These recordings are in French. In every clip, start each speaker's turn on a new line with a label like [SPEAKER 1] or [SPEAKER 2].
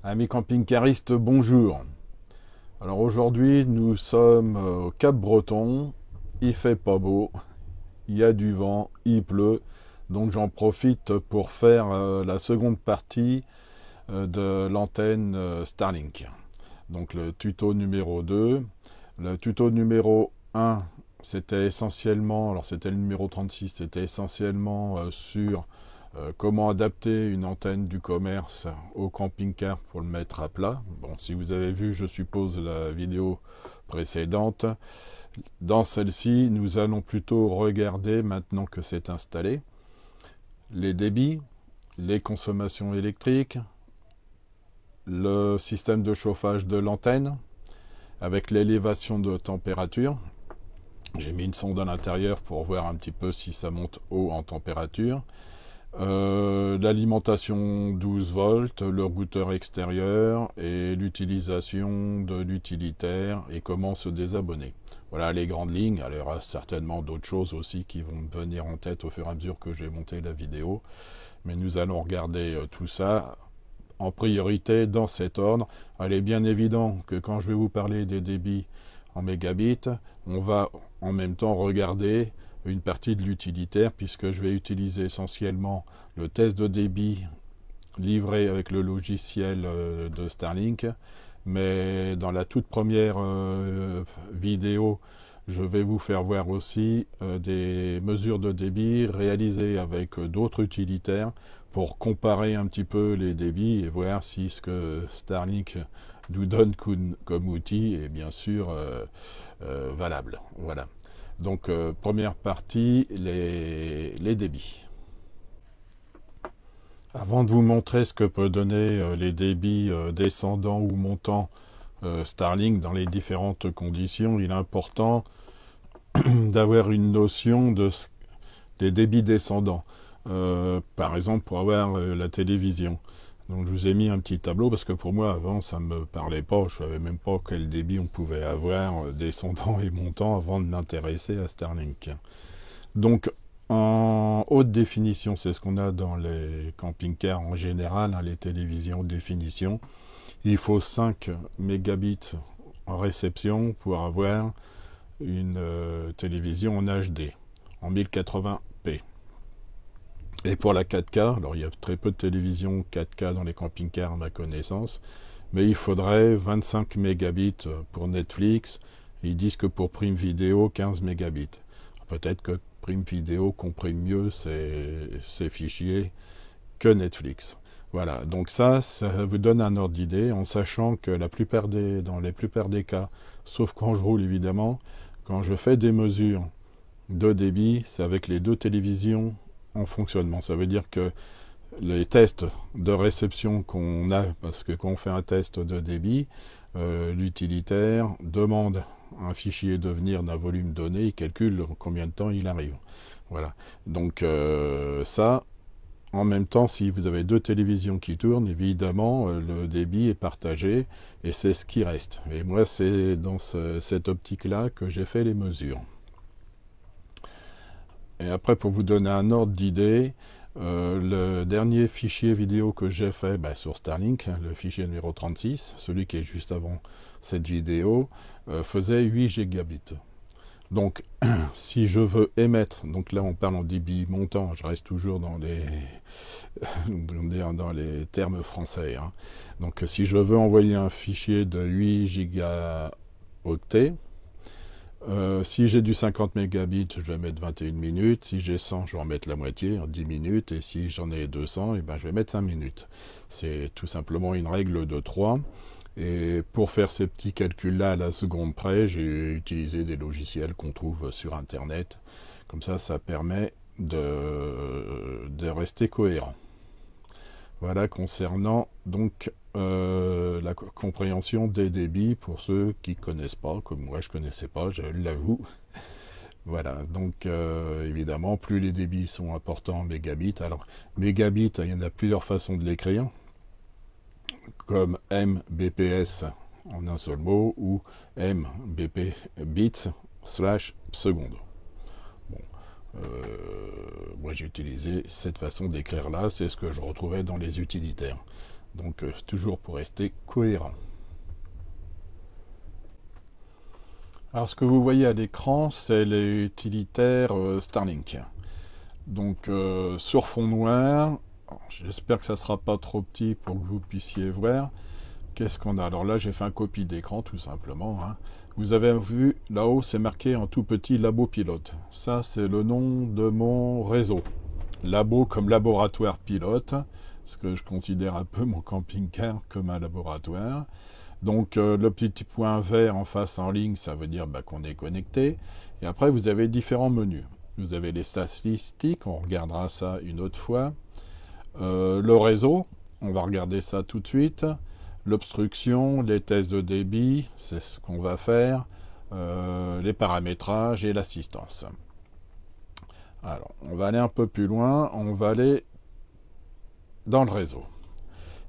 [SPEAKER 1] Amis camping-caristes, bonjour. Alors aujourd'hui, nous sommes au Cap-Breton. Il fait pas beau, il y a du vent, il pleut. Donc j'en profite pour faire la seconde partie de l'antenne Starlink. Donc le tuto numéro 2. Le tuto numéro 1, c'était essentiellement, alors c'était le numéro 36, c'était essentiellement sur comment adapter une antenne du commerce au camping-car pour le mettre à plat. Bon, si vous avez vu, je suppose, la vidéo précédente, dans celle-ci, nous allons plutôt regarder, maintenant que c'est installé, les débits, les consommations électriques, le système de chauffage de l'antenne, avec l'élévation de température. J'ai mis une sonde à l'intérieur pour voir un petit peu si ça monte haut en température. L'alimentation 12 volts, le routeur extérieur et l'utilisation de l'utilitaire et comment se désabonner. Voilà les grandes lignes. Alors, il y aura certainement d'autres choses aussi qui vont me venir en tête au fur et à mesure que je vais monter la vidéo. Mais nous allons regarder tout ça en priorité dans cet ordre. Il est bien évident que quand je vais vous parler des débits en mégabits, on va en même temps regarder une partie de l'utilitaire, puisque je vais utiliser essentiellement le test de débit livré avec le logiciel de Starlink, mais dans la toute première vidéo, je vais vous faire voir aussi des mesures de débit réalisées avec d'autres utilitaires pour comparer un petit peu les débits et voir si ce que Starlink nous donne comme outil est bien sûr valable. Voilà. Donc, première partie, les débits. Avant de vous montrer ce que peut donner les débits descendants ou montants Starlink dans les différentes conditions, il est important d'avoir une notion des débits descendants. Par exemple, pour avoir la télévision. Donc je vous ai mis un petit tableau parce que pour moi avant ça ne me parlait pas, je ne savais même pas quel débit on pouvait avoir descendant et montant avant de m'intéresser à Starlink. Donc en haute définition, c'est ce qu'on a dans les camping-cars en général, hein, les télévisions haute définition. Il faut 5 mégabits en réception pour avoir une télévision en HD, en 1080p. Et pour la 4K, alors il y a très peu de télévisions 4K dans les camping-cars à ma connaissance, mais il faudrait 25 mégabits pour Netflix. Ils disent que pour Prime Video, 15 mégabits. Peut-être que Prime Video comprime mieux ces fichiers que Netflix. Voilà, donc ça vous donne un ordre d'idée, en sachant que dans la plupart des cas, sauf quand je roule évidemment, quand je fais des mesures de débit, c'est avec les deux télévisions en fonctionnement. Ça veut dire que les tests de réception qu'on a, parce que quand on fait un test de débit, l'utilitaire demande un fichier de venir d'un volume donné, il calcule combien de temps il arrive. Voilà. Donc ça, en même temps, si vous avez deux télévisions qui tournent, évidemment, le débit est partagé et c'est ce qui reste. Et moi, c'est dans cette optique-là que j'ai fait les mesures. Et après, pour vous donner un ordre d'idée, le dernier fichier vidéo que j'ai fait sur Starlink, le fichier numéro 36, celui qui est juste avant cette vidéo, faisait 8 gigabits. Donc, si je veux émettre, donc là on parle en débit montant, je reste toujours dans les termes français. Hein. Donc, si je veux envoyer un fichier de 8 gigaoctets, si j'ai du 50 mégabits, je vais mettre 21 minutes. Si j'ai 100, je vais en mettre la moitié, 10 minutes. Et si j'en ai 200, je vais mettre 5 minutes. C'est tout simplement une règle de 3. Et pour faire ces petits calculs-là à la seconde près, j'ai utilisé des logiciels qu'on trouve sur Internet. Comme ça, ça permet de rester cohérent. Voilà concernant donc la compréhension des débits pour ceux qui ne connaissent pas, comme moi je ne connaissais pas, je l'avoue. Voilà, donc évidemment, plus les débits sont importants en mégabits. Alors, mégabits, il y en a plusieurs façons de l'écrire, comme Mbps en un seul mot, ou Mbps/seconde. Moi j'ai utilisé cette façon d'écrire là, c'est ce que je retrouvais dans les utilitaires. Donc toujours pour rester cohérent. Alors ce que vous voyez à l'écran, c'est l'utilitaire Starlink. Donc sur fond noir, j'espère que ça ne sera pas trop petit pour que vous puissiez voir. Qu'est-ce qu'on a? Alors là, j'ai fait un copie d'écran tout simplement. Hein. Vous avez vu, là-haut, c'est marqué en tout petit Labo Pilote. Ça, c'est le nom de mon réseau. Labo comme laboratoire pilote, ce que je considère un peu mon camping-car comme un laboratoire. Donc le petit point vert en face en ligne, ça veut dire qu'on est connecté. Et après, vous avez différents menus. Vous avez les statistiques, on regardera ça une autre fois. Le réseau, on va regarder ça tout de suite. L'obstruction, les tests de débit, c'est ce qu'on va faire. Les paramétrages et l'assistance. Alors, on va aller un peu plus loin. On va aller dans le réseau.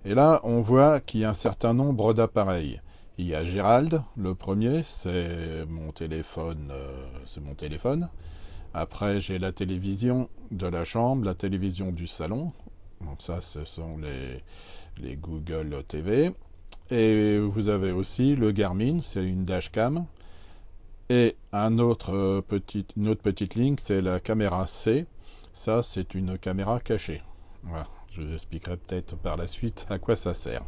[SPEAKER 1] Et là, on voit qu'il y a un certain nombre d'appareils. Il y a Gérald, le premier, c'est mon téléphone. Après, j'ai la télévision de la chambre, la télévision du salon. Donc ça, ce sont les Google TV. Et vous avez aussi le Garmin, c'est une dashcam. Et une autre petite ligne, c'est la caméra C. Ça, c'est une caméra cachée. Voilà. Je vous expliquerai peut-être par la suite à quoi ça sert.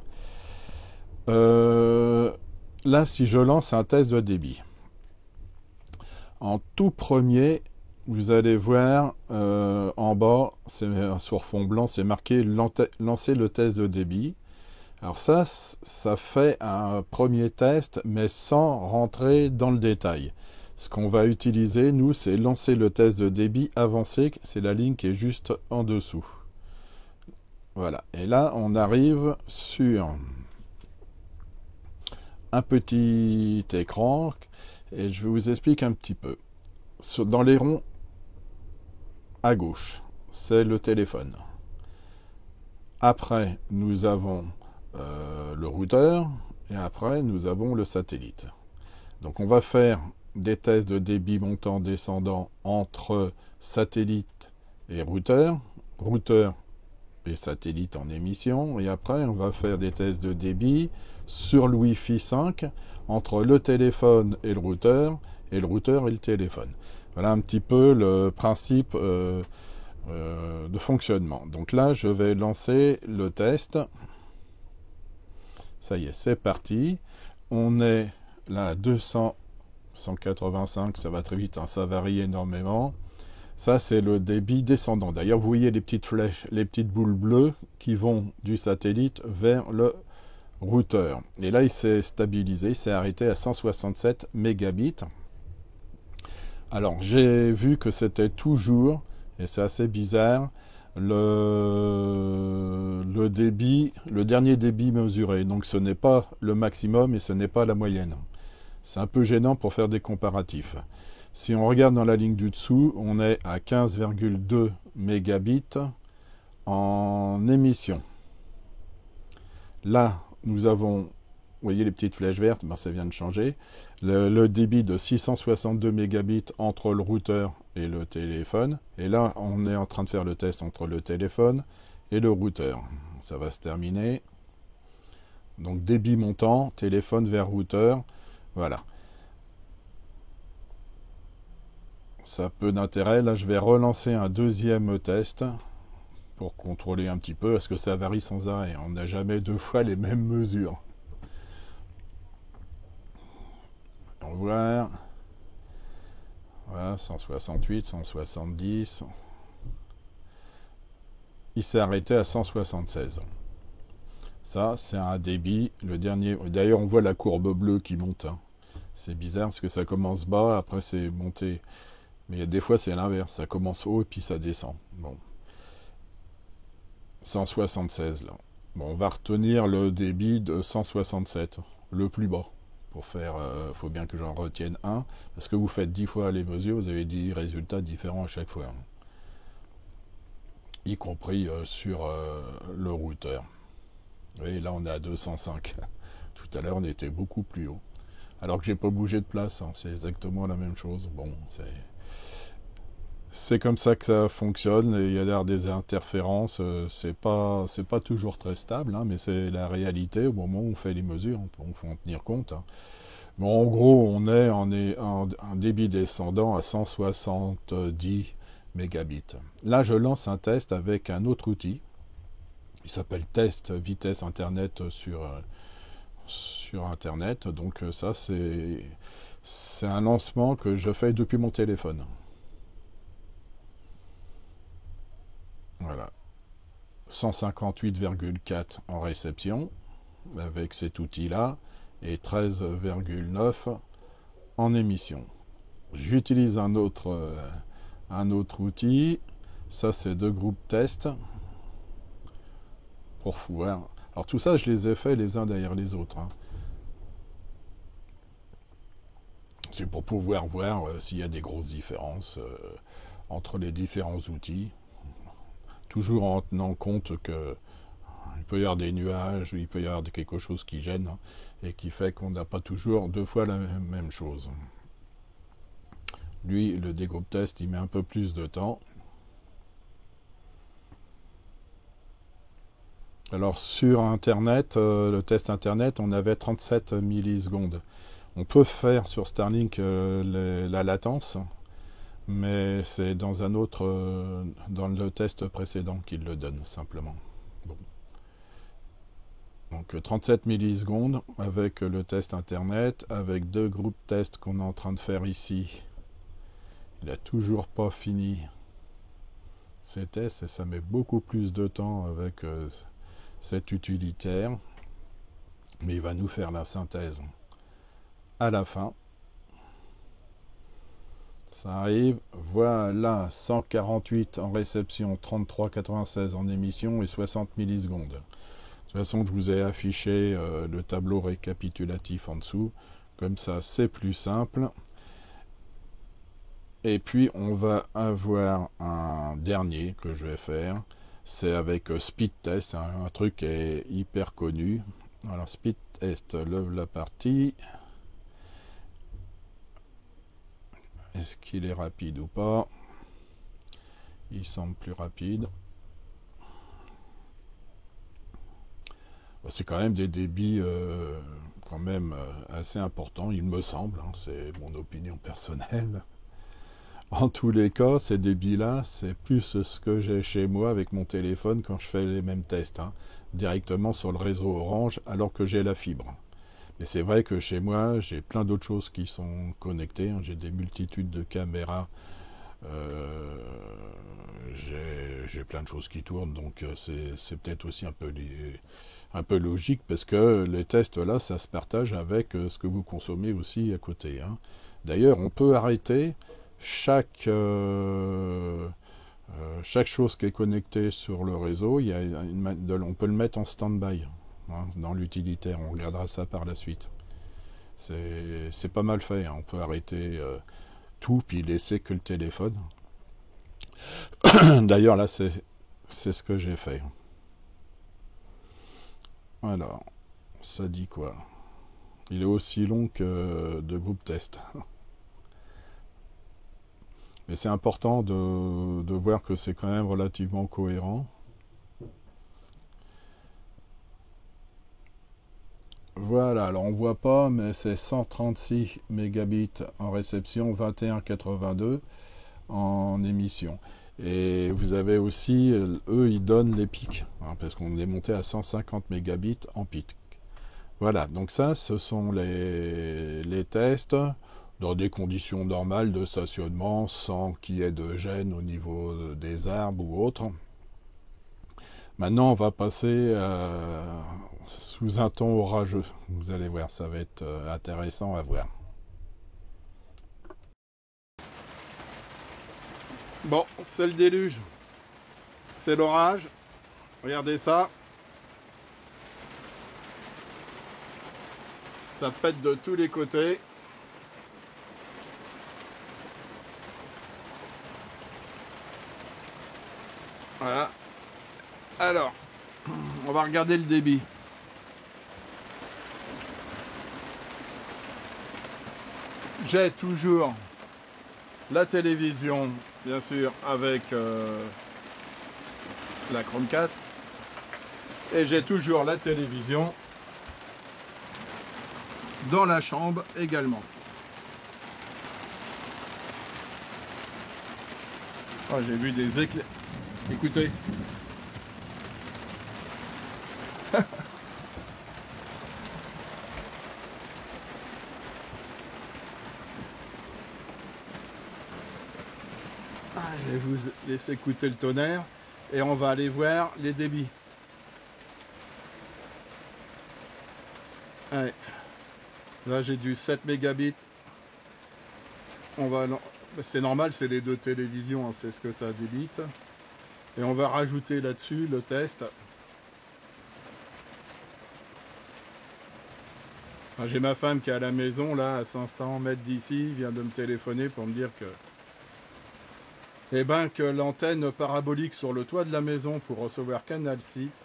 [SPEAKER 1] Là, si je lance un test de débit, en tout premier, vous allez voir en bas, sur fond blanc, c'est marqué lancer le test de débit. Alors ça fait un premier test, mais sans rentrer dans le détail. Ce qu'on va utiliser, nous, c'est lancer le test de débit avancé. C'est la ligne qui est juste en dessous. Voilà. Et là, on arrive sur un petit écran. Et je vous explique un petit peu. Dans les ronds à gauche, c'est le téléphone. Après, nous avons le routeur. Et après, nous avons le satellite. Donc, on va faire des tests de débit montant descendant entre satellite et routeur. Routeur et satellite en émission. Et après, on va faire des tests de débit sur le Wi-Fi 5 entre le téléphone et le routeur et le téléphone. Voilà un petit peu le principe de fonctionnement. Donc là, je vais lancer le test. Ça y est, c'est parti. On est là à 200, 185, ça va très vite, hein, ça varie énormément. Ça, c'est le débit descendant. D'ailleurs, vous voyez les petites flèches, les petites boules bleues qui vont du satellite vers le routeur. Et là, il s'est stabilisé, il s'est arrêté à 167 mégabits. Alors, j'ai vu que c'était toujours, et c'est assez bizarre, le débit, le dernier débit mesuré. Donc, ce n'est pas le maximum et ce n'est pas la moyenne. C'est un peu gênant pour faire des comparatifs. Si on regarde dans la ligne du dessous, on est à 15,2 mégabits en émission. Là, nous avons, vous voyez les petites flèches vertes, ça vient de changer, le débit de 662 mégabits entre le routeur et le téléphone. Et là, on est en train de faire le test entre le téléphone et le routeur. Ça va se terminer. Donc, débit montant, téléphone vers routeur. Voilà. Ça a peu d'intérêt. Là, je vais relancer un deuxième test pour contrôler un petit peu, parce que ça varie sans arrêt. On n'a jamais deux fois les mêmes mesures. On va voir. Voilà, 168, 170. Il s'est arrêté à 176. Ça, c'est un débit. Le dernier. D'ailleurs, on voit la courbe bleue qui monte. Hein. C'est bizarre parce que ça commence bas, après c'est monté. Mais des fois, c'est l'inverse. Ça commence haut et puis ça descend. Bon. 176 là. Bon, on va retenir le débit de 167, le plus bas. Pour faire, faut bien que j'en retienne un. Parce que vous faites 10 fois les mesures, vous avez 10 résultats différents à chaque fois. Hein. Y compris sur le routeur. Et là, on est à 205. Tout à l'heure, on était beaucoup plus haut. Alors que j'ai pas bougé de place. Hein. C'est exactement la même chose. Bon, c'est... C'est comme ça que ça fonctionne, et il y a d'ailleurs des interférences, c'est pas toujours très stable, hein, mais c'est la réalité au moment où on fait les mesures, on faut en tenir compte, hein. Bon, en gros, on est en un débit descendant à 170 mégabits. Là, je lance un test avec un autre outil, il s'appelle test vitesse internet sur internet, donc ça c'est un lancement que je fais depuis mon téléphone. Voilà. 158,4 en réception avec cet outil-là et 13,9 en émission. J'utilise un autre outil, ça c'est deux groupes test pour pouvoir. Alors tout ça je les ai fait les uns derrière les autres, hein. C'est pour pouvoir voir s'il y a des grosses différences entre les différents outils, toujours en tenant compte que il peut y avoir des nuages, il peut y avoir quelque chose qui gêne, hein, et qui fait qu'on n'a pas toujours deux fois la même chose. Lui, le dégroupe test, il met un peu plus de temps. Alors sur Internet, le test Internet, on avait 37 millisecondes. On peut faire sur Starlink la latence, mais c'est dans un autre, dans le test précédent qu'il le donne simplement. Bon. Donc 37 millisecondes avec le test internet, avec deux groupes tests qu'on est en train de faire ici. Il n'a toujours pas fini ces tests et ça met beaucoup plus de temps avec cet utilitaire. Mais il va nous faire la synthèse à la fin. Ça arrive, voilà, 148 en réception, 33,96 en émission et 60 millisecondes. De toute façon, je vous ai affiché le tableau récapitulatif en dessous. Comme ça, c'est plus simple. Et puis, on va avoir un dernier que je vais faire. C'est avec Speed Test, hein, un truc qui est hyper connu. Alors, Speed Test, lève la partie. Est-ce qu'il est rapide ou pas? Il semble plus rapide. C'est quand même des débits quand même assez importants, il me semble, hein, c'est mon opinion personnelle. En tous les cas, ces débits-là, c'est plus ce que j'ai chez moi avec mon téléphone quand je fais les mêmes tests, hein, directement sur le réseau Orange alors que j'ai la fibre. Mais c'est vrai que chez moi, j'ai plein d'autres choses qui sont connectées, hein, j'ai des multitudes de caméras, j'ai plein de choses qui tournent, donc c'est peut-être aussi un peu logique parce que les tests là, ça se partage avec ce que vous consommez aussi à côté, hein. D'ailleurs, on peut arrêter chaque chose qui est connectée sur le réseau. On peut le mettre en stand-by, hein, dans l'utilitaire. On regardera ça par la suite. C'est pas mal fait, hein. On peut arrêter tout puis laisser que le téléphone. D'ailleurs, là, c'est ce que j'ai fait. Alors, ça dit quoi? Il est aussi long que de groupe test. Mais c'est important de voir que c'est quand même relativement cohérent. Voilà, alors on voit pas, mais c'est 136 mégabits en réception, 21,82 en émission. Et vous avez aussi, eux, ils donnent les pics, hein, parce qu'on est monté à 150 mégabits en pic. Voilà, donc ça, ce sont les tests dans des conditions normales de stationnement, sans qu'il y ait de gêne au niveau des arbres ou autres. Maintenant, on va passer sous un ton orageux. Vous allez voir, ça va être intéressant à voir. Bon, c'est le déluge. C'est l'orage. Regardez ça. Ça pète de tous les côtés. Voilà. Alors, on va regarder le débit. J'ai toujours la télévision bien sûr, avec la Chromecast. Et j'ai toujours la télévision dans la chambre également. Oh, j'ai vu des éclairs. Écoutez. Je vais vous laisser écouter le tonnerre et on va aller voir les débits. Allez. Là j'ai du 7 mégabits. On va, c'est normal, c'est les deux télévisions, hein, c'est ce que ça débite. Et on va rajouter là-dessus le test. J'ai ma femme qui est à la maison, là, à 500 mètres d'ici, vient de me téléphoner pour me dire que que l'antenne parabolique sur le toit de la maison pour recevoir Canal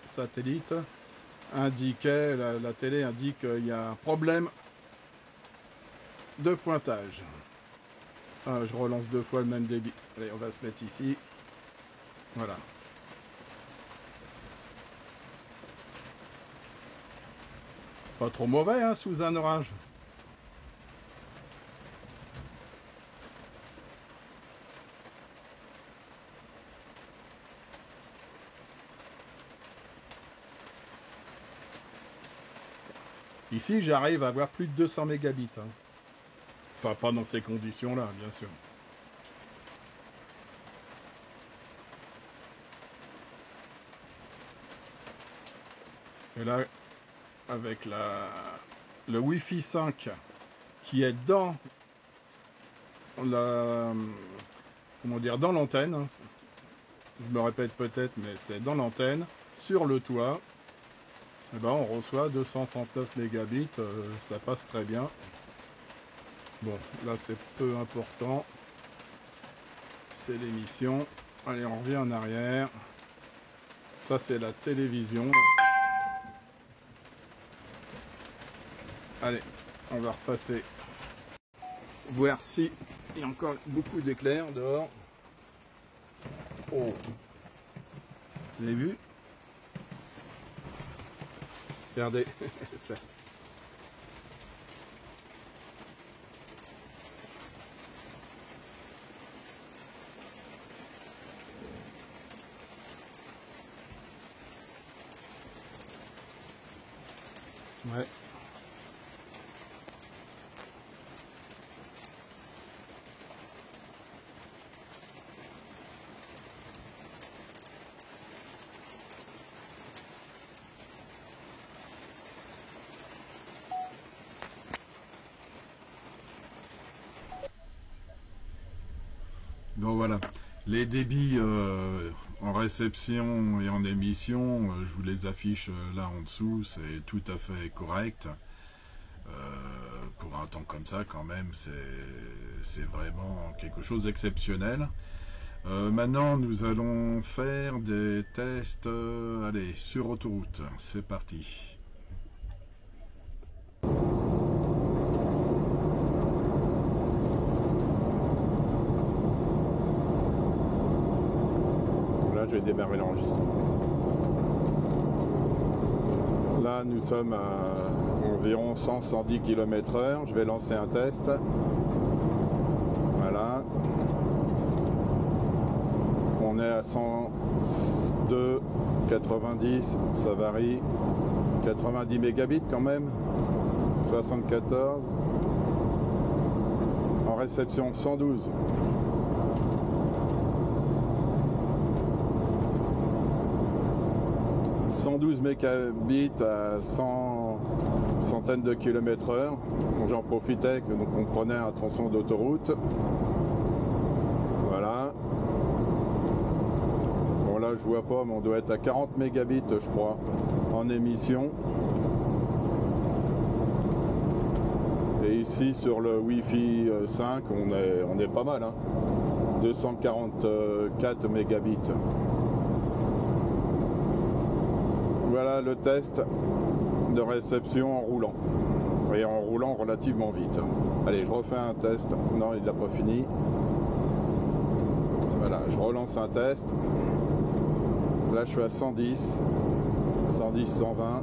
[SPEAKER 1] satellite indiquait, la télé indique qu'il y a un problème de pointage. Ah, je relance 2 fois le même débit. Allez, on va se mettre ici. Voilà. Pas trop mauvais, hein, sous un orage. Ici, j'arrive à avoir plus de 200 mégabits. Hein. Enfin, pas dans ces conditions-là, bien sûr. Et là, avec le Wi-Fi 5 qui est dans la, comment dire, dans l'antenne. Hein. Je me répète peut-être, mais c'est dans l'antenne, sur le toit. Et ben, on reçoit 239 mégabits, ça passe très bien. Bon, là c'est peu important. C'est l'émission. Allez, on revient en arrière. Ça c'est la télévision. Allez, on va repasser. Voir si il y a encore beaucoup d'éclairs dehors. Oh, vous avez vu? Regardez, ça. Ouais. Donc voilà, les débits en réception et en émission, je vous les affiche là en dessous, c'est tout à fait correct. Pour un temps comme ça quand même, c'est vraiment quelque chose d'exceptionnel. Maintenant nous allons faire des tests, allez, sur autoroute, c'est parti. Je vais démarrer l'enregistrement. Là, nous sommes à environ 100-110 km/h. Je vais lancer un test. Voilà. On est à 102, 90, ça varie. 90 mégabits quand même. 74. En réception, 112. 112 mégabits à 100 centaines de km/h. J'en profitais que donc on prenait un tronçon d'autoroute. Voilà. Bon là je vois pas, mais on doit être à 40 mégabits je crois en émission. Et ici sur le Wi-Fi 5 on est pas mal, hein. 244 mégabits. Voilà le test de réception en roulant. Et en roulant relativement vite. Allez, je refais un test. Non, il n'a pas fini. Voilà, je relance un test. Là, je suis à 110, 110, 120.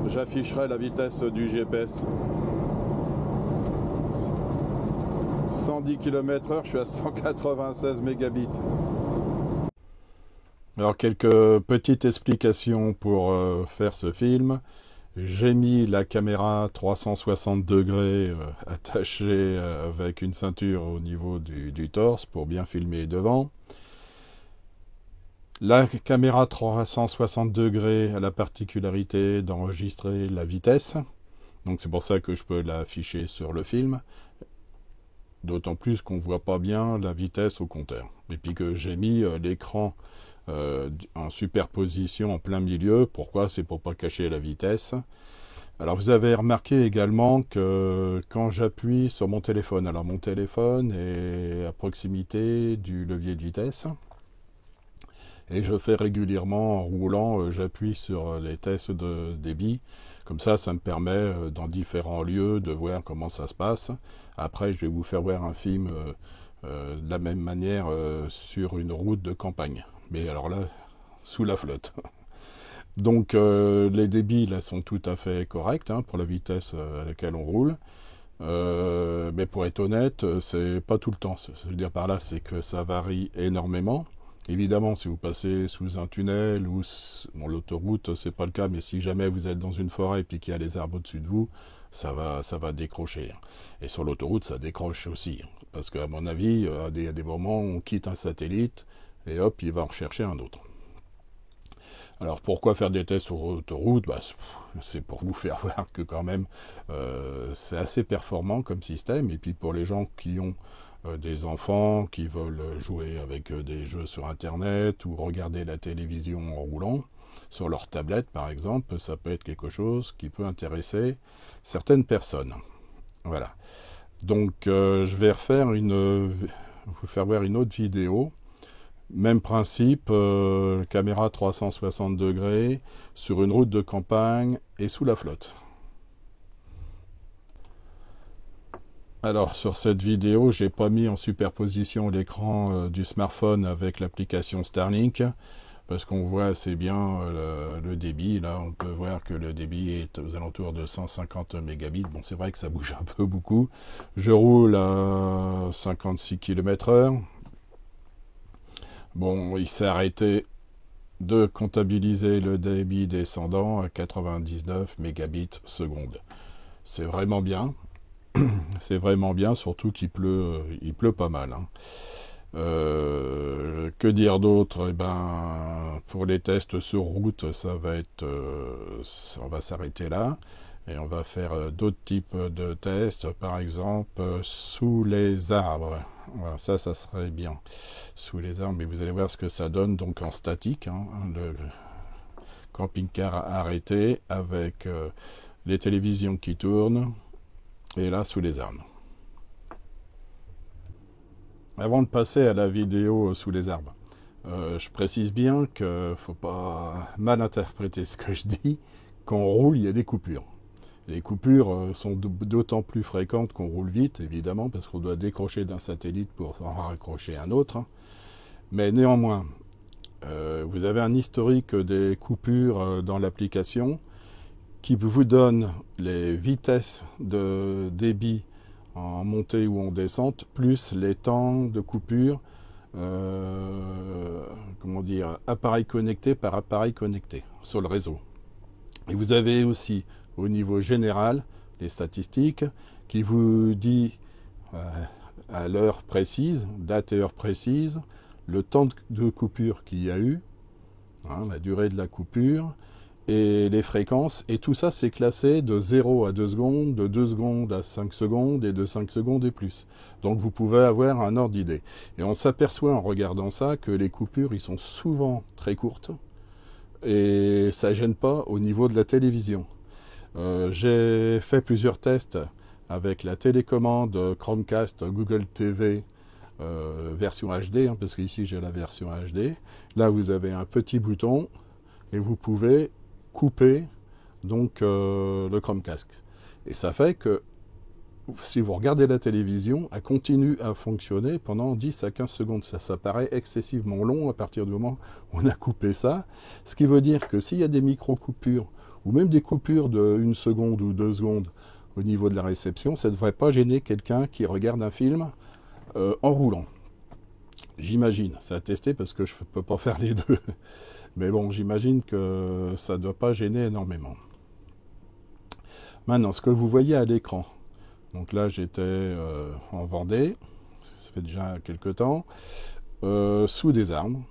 [SPEAKER 1] J'afficherai la vitesse du GPS. 110 km/h, je suis à 196 mégabits. Alors, quelques petites explications pour faire ce film. J'ai mis la caméra 360 degrés attachée avec une ceinture au niveau du torse pour bien filmer devant. La caméra 360 degrés a la particularité d'enregistrer la vitesse. Donc c'est pour ça que je peux l'afficher sur le film. D'autant plus qu'on ne voit pas bien la vitesse au compteur. Et puis que j'ai mis l'écran en superposition en plein milieu. Pourquoi? C'est pour pas cacher la vitesse. Alors vous avez remarqué également que quand j'appuie sur mon téléphone, alors mon téléphone est à proximité du levier de vitesse. Et je fais régulièrement en roulant, j'appuie sur les tests de débit. Comme ça me permet dans différents lieux de voir comment ça se passe. Après, je vais vous faire voir un film de la même manière sur une route de campagne. Mais alors là, sous la flotte. Donc les débits là sont tout à fait corrects pour la vitesse à laquelle on roule. Mais pour être honnête, c'est pas tout le temps. Ce que je veux dire par là, c'est que ça varie énormément. Évidemment, si vous passez sous un tunnel ou bon, l'autoroute, c'est pas le cas, mais si jamais vous êtes dans une forêt et puis qu'il y a les arbres au-dessus de vous, ça va décrocher. Et sur l'autoroute, ça décroche aussi. Parce qu'à mon avis, il y a des moments où on quitte un satellite et hop, il va en rechercher un autre. Alors pourquoi faire des tests sur autoroute? C'est pour vous faire voir que quand même c'est assez performant comme système. Et puis pour les gens qui ont des enfants qui veulent jouer avec des jeux sur internet ou regarder la télévision en roulant, sur leur tablette par exemple, ça peut être quelque chose qui peut intéresser certaines personnes. Voilà. Donc je vais vous faire voir une autre vidéo. Même principe, caméra 360 degrés sur une route de campagne et sous la flotte. Alors sur cette vidéo, j'ai pas mis en superposition l'écran du smartphone avec l'application Starlink parce qu'on voit assez bien le débit. Là, on peut voir que le débit est aux alentours de 150 mégabits. Bon, c'est vrai que ça bouge un peu beaucoup. Je roule à 56 km/h. Bon, il s'est arrêté de comptabiliser le débit descendant à 99 mégabits seconde. C'est vraiment bien. C'est vraiment bien, surtout qu'il pleut, il pleut pas mal. Que dire d'autre? Pour les tests sur route, on va s'arrêter là. Et on va faire d'autres types de tests, par exemple sous les arbres. Voilà, ça serait bien. Sous les arbres, mais vous allez voir ce que ça donne donc en statique. Le camping-car arrêté avec les télévisions qui tournent. Et là, sous les arbres. Avant de passer à la vidéo sous les arbres, je précise bien qu'il ne faut pas mal interpréter ce que je dis. Quand on roule, il y a des coupures. Les coupures sont d'autant plus fréquentes qu'on roule vite, évidemment, parce qu'on doit décrocher d'un satellite pour en raccrocher un autre. Mais néanmoins, vous avez un historique des coupures dans l'application qui vous donne les vitesses de débit en montée ou en descente, plus les temps de coupure, appareil connecté par appareil connecté sur le réseau. Et vous avez aussi, au niveau général, les statistiques qui vous dit à l'heure précise, date et heure précise, le temps de coupure qu'il y a eu, la durée de la coupure, et les fréquences, et tout ça c'est classé de 0 à 2 secondes, de 2 secondes à 5 secondes, et de 5 secondes et plus. Donc vous pouvez avoir un ordre d'idée. Et on s'aperçoit en regardant ça que les coupures, ils sont souvent très courtes, et ça ne gêne pas au niveau de la télévision. J'ai fait plusieurs tests avec la télécommande Chromecast Google TV version HD, parce qu'ici j'ai la version HD. Là vous avez un petit bouton, et vous pouvez couper donc le Chromecast. Et ça fait que si vous regardez la télévision, elle continue à fonctionner pendant 10 à 15 secondes. Ça paraît excessivement long à partir du moment où on a coupé ça. Ce qui veut dire que s'il y a des micro-coupures, ou même des coupures de 1 seconde ou 2 secondes au niveau de la réception, ça ne devrait pas gêner quelqu'un qui regarde un film en roulant. J'imagine, c'est à tester parce que je ne peux pas faire les deux. Mais bon, j'imagine que ça ne doit pas gêner énormément. Maintenant, ce que vous voyez à l'écran, donc là j'étais en Vendée, ça fait déjà quelques temps, sous des arbres,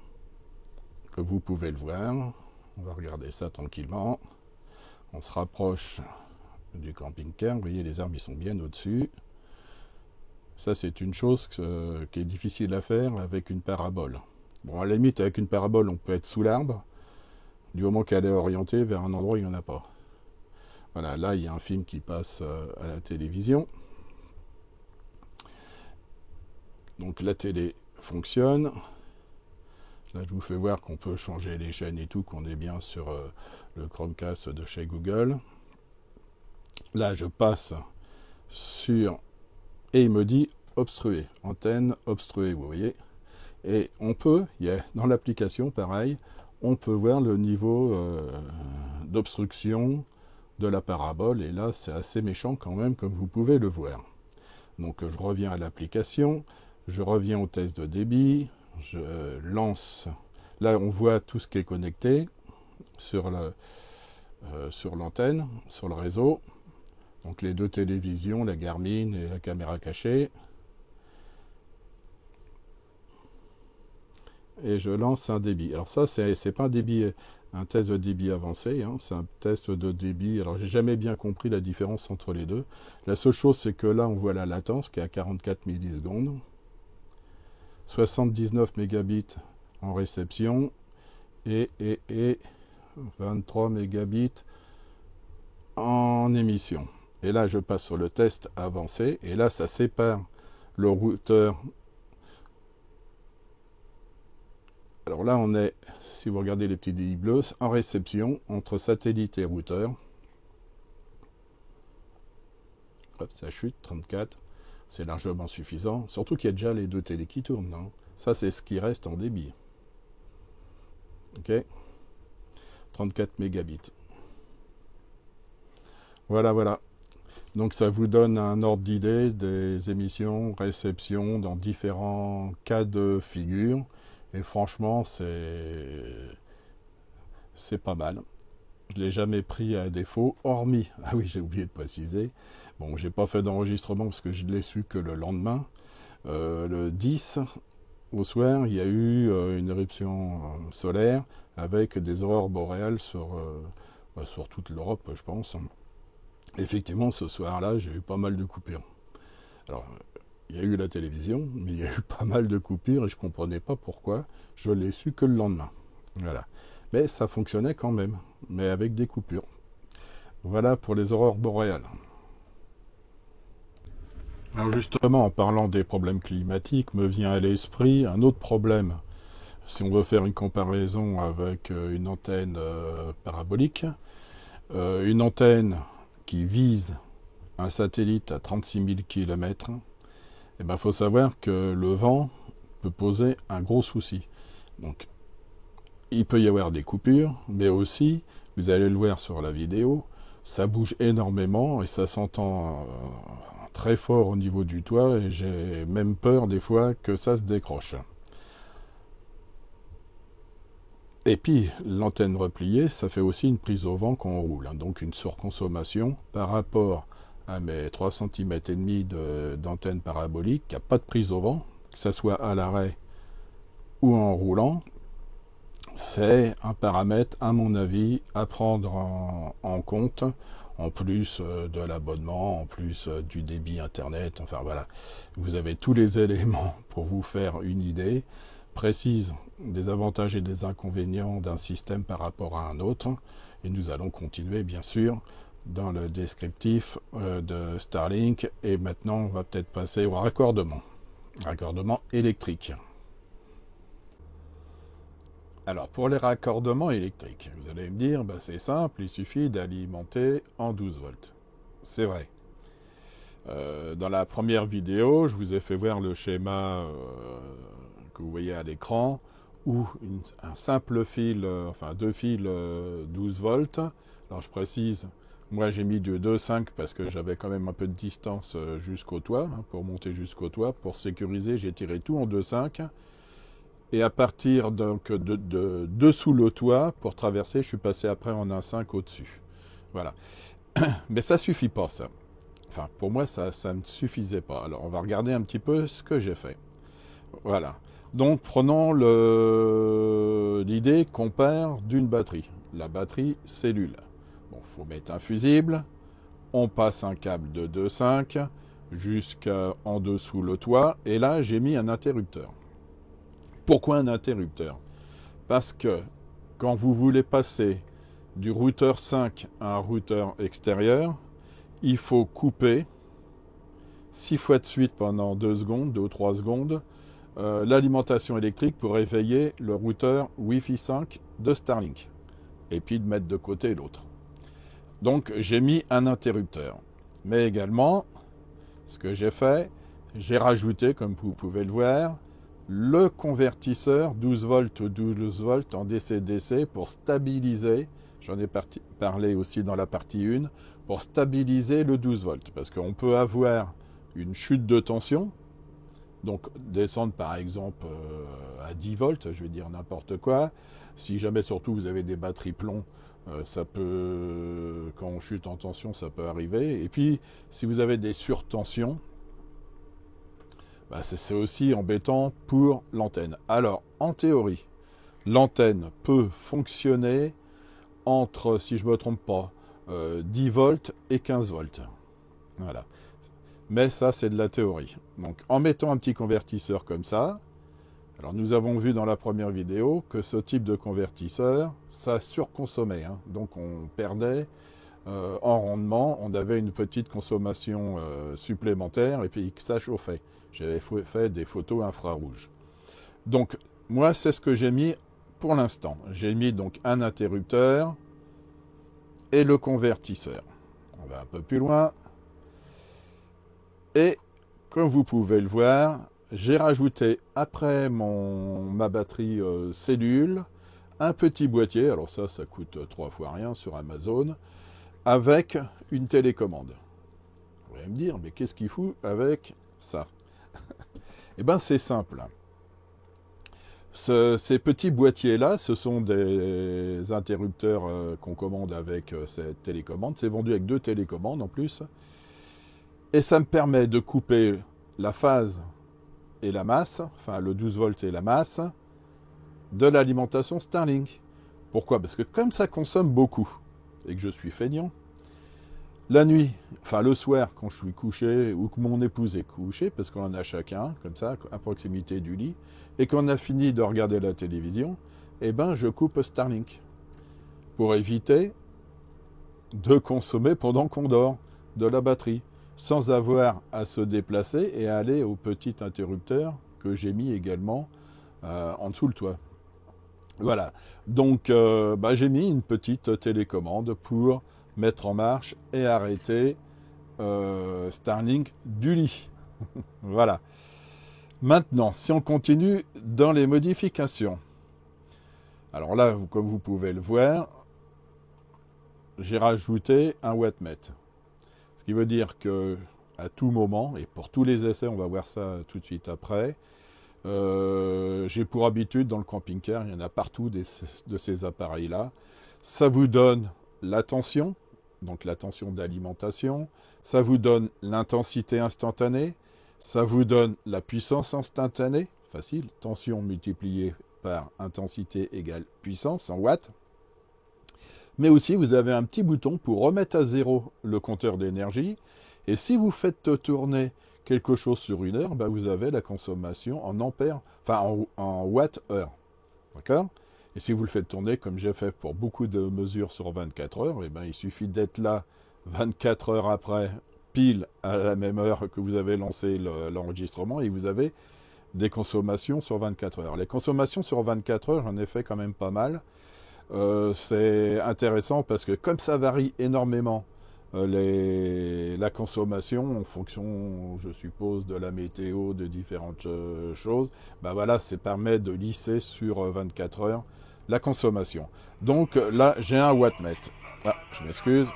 [SPEAKER 1] comme vous pouvez le voir. On va regarder ça tranquillement. On se rapproche du camping-car, vous voyez les arbres ils sont bien au-dessus. Ça c'est une chose qui est difficile à faire avec une parabole. Bon, à la limite avec une parabole on peut être sous l'arbre, du moment qu'elle est orientée vers un endroit où il n'y en a pas. Voilà, là il y a un film qui passe à la télévision. Donc la télé fonctionne. Là je vous fais voir qu'on peut changer les chaînes et tout, qu'on est bien sur le Chromecast de chez Google. Là je passe sur... Et il me dit obstrué, antenne obstruée, vous voyez. Et on peut, dans l'application pareil, on peut voir le niveau d'obstruction de la parabole. Et là c'est assez méchant quand même, comme vous pouvez le voir. Donc je reviens à l'application, je reviens au test de débit, je lance. Là on voit tout ce qui est connecté sur l'antenne, sur le réseau. Donc les deux télévisions, la Garmin et la caméra cachée. Et je lance un débit. Alors ça, c'est pas un test de débit avancé, hein, c'est un test de débit. Alors j'ai jamais bien compris la différence entre les deux. La seule chose, c'est que là, on voit la latence qui est à 44 millisecondes. 79 mégabits en réception et 23 mégabits en émission. Et là, je passe sur le test avancé. Et là, ça sépare le routeur. Alors là, on est, si vous regardez les petits débits bleus, en réception entre satellite et routeur. Hop, ça chute, 34. C'est largement suffisant. Surtout qu'il y a déjà les deux télés qui tournent. Non, ça, c'est ce qui reste en débit. OK, 34 mégabits. Voilà. Donc ça vous donne un ordre d'idée des émissions, réceptions dans différents cas de figure. Et franchement, c'est pas mal. Je ne l'ai jamais pris à défaut, hormis... Ah oui, j'ai oublié de préciser. Bon, j'ai pas fait d'enregistrement parce que je l'ai su que le lendemain. Le 10, au soir, il y a eu une éruption solaire avec des aurores boréales sur toute l'Europe, je pense. Effectivement, ce soir-là, j'ai eu pas mal de coupures. Alors, il y a eu la télévision, mais il y a eu pas mal de coupures et je ne comprenais pas pourquoi. Je l'ai su que le lendemain. Voilà. Mais ça fonctionnait quand même, mais avec des coupures. Voilà pour les aurores boréales. Alors justement, en parlant des problèmes climatiques, me vient à l'esprit un autre problème. Si on veut faire une comparaison avec une antenne parabolique, une antenne qui vise un satellite à 36 000 km, il faut savoir que le vent peut poser un gros souci. Donc, il peut y avoir des coupures, mais aussi, vous allez le voir sur la vidéo, ça bouge énormément et ça s'entend très fort au niveau du toit et j'ai même peur des fois que ça se décroche. Et puis, l'antenne repliée, ça fait aussi une prise au vent quand on roule, hein, donc une surconsommation par rapport à mes 3,5 cm d'antenne parabolique, qui n'a pas de prise au vent, que ce soit à l'arrêt ou en roulant. C'est un paramètre, à mon avis, à prendre en compte, en plus de l'abonnement, en plus du débit Internet, enfin voilà. Vous avez tous les éléments pour vous faire une idée précise des avantages et des inconvénients d'un système par rapport à un autre. Et nous allons continuer, bien sûr, dans le descriptif de Starlink. Et maintenant, on va peut-être passer au raccordement électrique. Alors, pour les raccordements électriques, vous allez me dire, c'est simple, il suffit d'alimenter en 12 volts. c'est vrai. Dans la première vidéo, je vous ai fait voir le schéma que vous voyez à l'écran, où un simple fil, enfin deux fils 12 volts. Alors je précise, moi j'ai mis du 2,5 parce que j'avais quand même un peu de distance jusqu'au toit, hein, pour monter jusqu'au toit. Pour sécuriser, j'ai tiré tout en 2,5. Et à partir donc, de dessous le toit, pour traverser, je suis passé après en 1,5 au-dessus. Voilà. Mais ça suffit pas, ça. Enfin, pour moi, ça ne suffisait pas. Alors, on va regarder un petit peu ce que j'ai fait. Voilà. Donc, prenons l'idée qu'on part d'une batterie. La batterie cellule. Bon, il faut mettre un fusible. On passe un câble de 2,5 jusqu'en dessous le toit. Et là, j'ai mis un interrupteur. Pourquoi un interrupteur? Parce que quand vous voulez passer du routeur 5 à un routeur extérieur, il faut couper 6 fois de suite pendant 2 secondes, 2 ou 3 secondes, l'alimentation électrique pour réveiller le routeur Wi-Fi 5 de Starlink. Et puis de mettre de côté l'autre. Donc j'ai mis un interrupteur. Mais également, ce que j'ai fait, j'ai rajouté, comme vous pouvez le voir, le convertisseur 12 volts 12 volts en DC-DC pour stabiliser, j'en ai parlé aussi dans la partie 1, pour stabiliser le 12 volts. Parce qu'on peut avoir une chute de tension, donc descendre par exemple à 10 volts, je vais dire n'importe quoi. Si jamais surtout vous avez des batteries plomb, ça peut, quand on chute en tension, ça peut arriver. Et puis si vous avez des surtensions, bah, c'est aussi embêtant pour l'antenne. Alors en théorie, l'antenne peut fonctionner entre, si je ne me trompe pas, 10 volts et 15 volts. Voilà. Mais ça, c'est de la théorie. Donc, en mettant un petit convertisseur comme ça, alors nous avons vu dans la première vidéo que ce type de convertisseur, ça surconsommait. Hein. Donc, on perdait en rendement, on avait une petite consommation supplémentaire et puis ça chauffait. J'avais fait des photos infrarouges. Donc, moi, c'est ce que j'ai mis pour l'instant. J'ai mis donc un interrupteur et le convertisseur. On va un peu plus loin. Et comme vous pouvez le voir, j'ai rajouté après ma batterie cellule un petit boîtier. Alors ça coûte 3 fois rien sur Amazon, avec une télécommande. Vous allez me dire, mais qu'est-ce qu'il fout avec ça? Eh bien, c'est simple. Ces petits boîtiers-là, ce sont des interrupteurs qu'on commande avec cette télécommande. C'est vendu avec 2 télécommandes en plus. Et ça me permet de couper la phase et la masse, enfin le 12 volts et la masse, de l'alimentation Starlink. Pourquoi? Parce que comme ça consomme beaucoup, et que je suis feignant, la nuit, enfin le soir, quand je suis couché, ou que mon épouse est couchée, parce qu'on en a chacun, comme ça, à proximité du lit, et qu'on a fini de regarder la télévision, eh ben je coupe Starlink, pour éviter de consommer pendant qu'on dort de la batterie, sans avoir à se déplacer et à aller au petit interrupteur que j'ai mis également en dessous le toit. Voilà, donc j'ai mis une petite télécommande pour mettre en marche et arrêter Starlink du lit. Voilà. Maintenant, si on continue dans les modifications. Alors là, comme vous pouvez le voir, j'ai rajouté un wattmètre. Ce qui veut dire que à tout moment, et pour tous les essais, on va voir ça tout de suite après, j'ai pour habitude dans le camping-car, il y en a partout de ces appareils-là. Ça vous donne la tension, donc la tension d'alimentation, ça vous donne l'intensité instantanée, ça vous donne la puissance instantanée, facile, tension multipliée par intensité égale puissance en watts. Mais aussi, vous avez un petit bouton pour remettre à zéro le compteur d'énergie. Et si vous faites tourner quelque chose sur une heure, vous avez la consommation en ampères, enfin en watts-heure. D'accord? Et si vous le faites tourner, comme j'ai fait pour beaucoup de mesures sur 24 heures, il suffit d'être là 24 heures après, pile à la même heure que vous avez lancé l'enregistrement, et vous avez des consommations sur 24 heures. Les consommations sur 24 heures, j'en ai fait quand même pas mal. C'est intéressant parce que comme ça varie énormément la consommation en fonction, je suppose, de la météo, de différentes choses. Ben voilà, ça permet de lisser sur 24 heures la consommation. Donc là, j'ai un wattmètre. Ah, je m'excuse.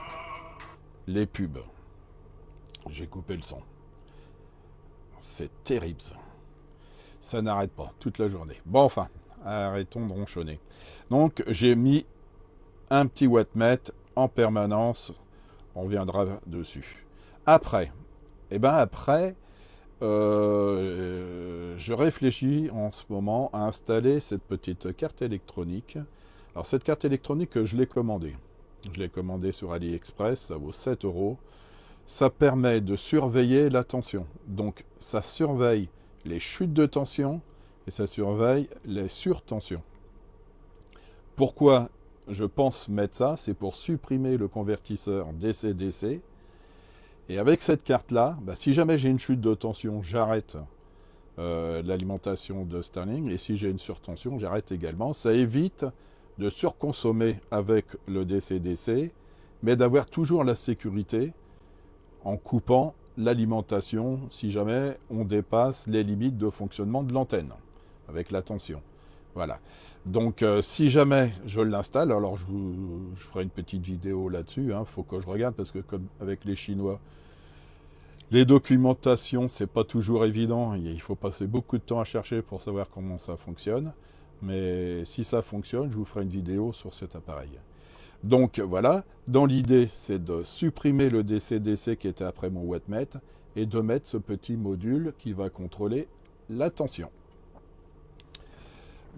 [SPEAKER 1] Les pubs. J'ai coupé le son. C'est terrible ça. Ça n'arrête pas toute la journée. Bon, enfin, arrêtons de ronchonner. Donc, j'ai mis un petit wattmètre en permanence. On reviendra dessus. Après, je réfléchis en ce moment à installer cette petite carte électronique. Alors, cette carte électronique, je l'ai commandée. Je l'ai commandée sur AliExpress, ça vaut 7 euros. Ça permet de surveiller la tension. Donc, ça surveille les chutes de tension et ça surveille les surtensions. Pourquoi je pense mettre ça? C'est pour supprimer le convertisseur DC-DC. Et avec cette carte-là, si jamais j'ai une chute de tension, j'arrête l'alimentation de Starlink. Et si j'ai une surtension, j'arrête également. Ça évite de surconsommer avec le DC-DC, mais d'avoir toujours la sécurité en coupant l'alimentation si jamais on dépasse les limites de fonctionnement de l'antenne avec la tension. Voilà. Donc si jamais je l'installe, alors je ferai une petite vidéo là-dessus, hein, faut que je regarde parce que comme avec les Chinois, les documentations, c'est pas toujours évident, il faut passer beaucoup de temps à chercher pour savoir comment ça fonctionne, mais si ça fonctionne, je vous ferai une vidéo sur cet appareil. Donc voilà, dans l'idée, c'est de supprimer le DC-DC qui était après mon wattmètre et de mettre ce petit module qui va contrôler la tension.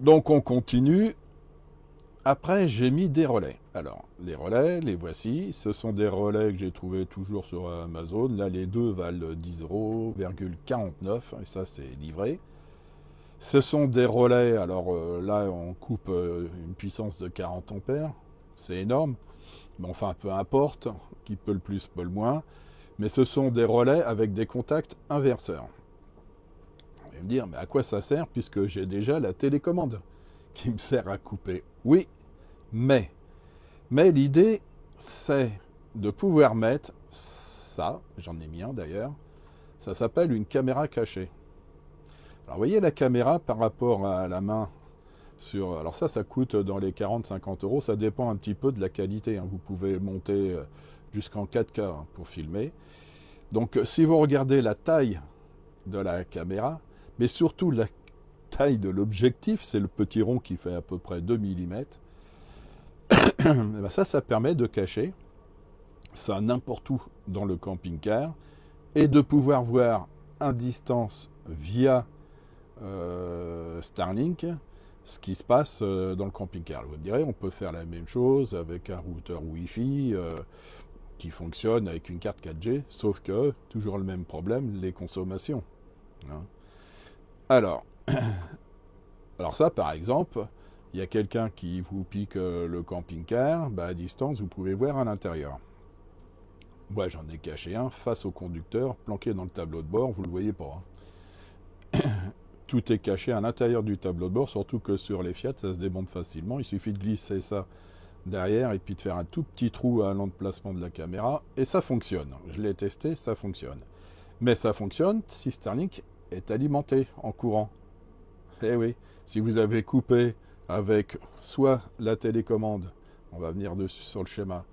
[SPEAKER 1] Donc on continue. Après, j'ai mis des relais. Alors, les relais, les voici. Ce sont des relais que j'ai trouvés toujours sur Amazon. Là, les deux valent 10 euros, 49, et ça, c'est livré. Ce sont des relais, alors là, on coupe une puissance de 40 ampères. C'est énorme, mais enfin peu importe, qui peut le plus, peut le moins. Mais ce sont des relais avec des contacts inverseurs. Vous allez me dire, mais à quoi ça sert puisque j'ai déjà la télécommande qui me sert à couper? Oui, mais l'idée, c'est de pouvoir mettre ça, j'en ai mis un d'ailleurs, ça s'appelle une caméra cachée. Alors vous voyez la caméra par rapport à la main. Alors ça coûte dans les 40-50 euros, ça dépend un petit peu de la qualité. Hein. Vous pouvez monter jusqu'en 4K pour filmer. Donc si vous regardez la taille de la caméra, mais surtout la taille de l'objectif, c'est le petit rond qui fait à peu près 2 mm, ça permet de cacher ça n'importe où dans le camping-car et de pouvoir voir à distance via Starlink ce qui se passe dans le camping-car. Vous me direz, on peut faire la même chose avec un routeur Wi-Fi qui fonctionne avec une carte 4G, sauf que, toujours le même problème, les consommations. Hein. Alors ça, par exemple, il y a quelqu'un qui vous pique le camping-car, à distance, vous pouvez voir à l'intérieur. Moi, j'en ai caché un face au conducteur, planqué dans le tableau de bord, vous ne le voyez pas. Hein. Tout est caché à l'intérieur du tableau de bord, surtout que sur les Fiat, ça se démonte facilement. Il suffit de glisser ça derrière et puis de faire un tout petit trou à l'emplacement de la caméra, et ça fonctionne. Je l'ai testé, ça fonctionne. Mais ça fonctionne si Starlink est alimenté en courant. Eh oui, si vous avez coupé avec soit la télécommande, on va venir dessus sur le schéma,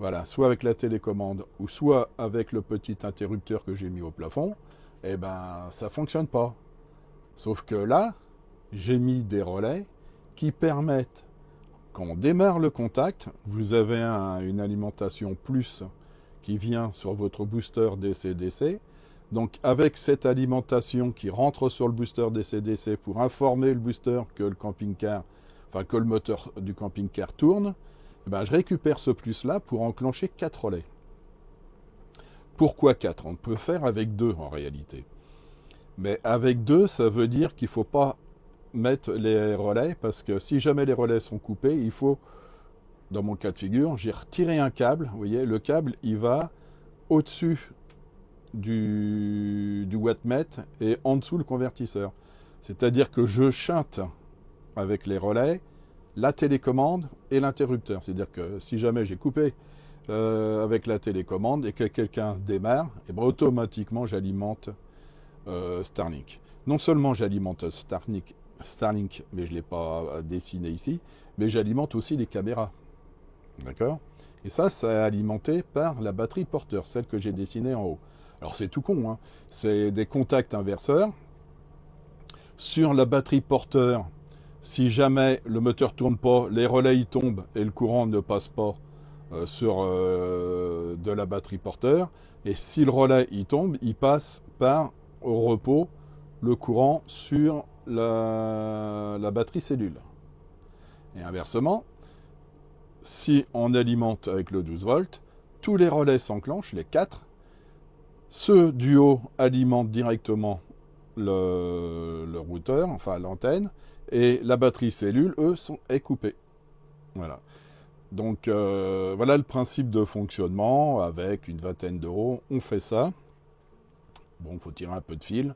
[SPEAKER 1] voilà, soit avec la télécommande ou soit avec le petit interrupteur que j'ai mis au plafond, eh ben ça fonctionne pas. Sauf que là, j'ai mis des relais qui permettent, quand on démarre le contact, vous avez une alimentation plus qui vient sur votre booster DC-DC. Donc avec cette alimentation qui rentre sur le booster DC-DC pour informer le booster que le camping-car, enfin que le moteur du camping-car tourne, je récupère ce plus-là pour enclencher 4 relais. Pourquoi 4? On peut faire avec 2 en réalité. Mais avec 2, ça veut dire qu'il ne faut pas mettre les relais, parce que si jamais les relais sont coupés, il faut, dans mon cas de figure, j'ai retiré un câble. Vous voyez, le câble, il va au-dessus du wattmètre et en dessous le convertisseur. C'est-à-dire que je chante avec les relais la télécommande et l'interrupteur. C'est-à-dire que si jamais j'ai coupé avec la télécommande et que quelqu'un démarre, et ben automatiquement j'alimente Starlink. Non seulement j'alimente Starlink, mais je ne l'ai pas dessiné ici, mais j'alimente aussi les caméras. D'accord? Et ça est alimenté par la batterie porteur, celle que j'ai dessinée en haut. Alors c'est tout con, hein. C'est des contacts inverseurs. Sur la batterie porteur, si jamais le moteur ne tourne pas, les relais y tombent et le courant ne passe pas sur de la batterie porteur. Et si le relais y tombe, il passe par au repos le courant sur la batterie cellule. Et inversement, si on alimente avec le 12 volts, tous les relais s'enclenchent, les 4. Ceux du haut alimentent directement le routeur, enfin l'antenne, et la batterie cellule, eux, est coupée. Voilà. Donc voilà le principe de fonctionnement. Avec une vingtaine d'euros, on fait ça. Bon, il faut tirer un peu de fil.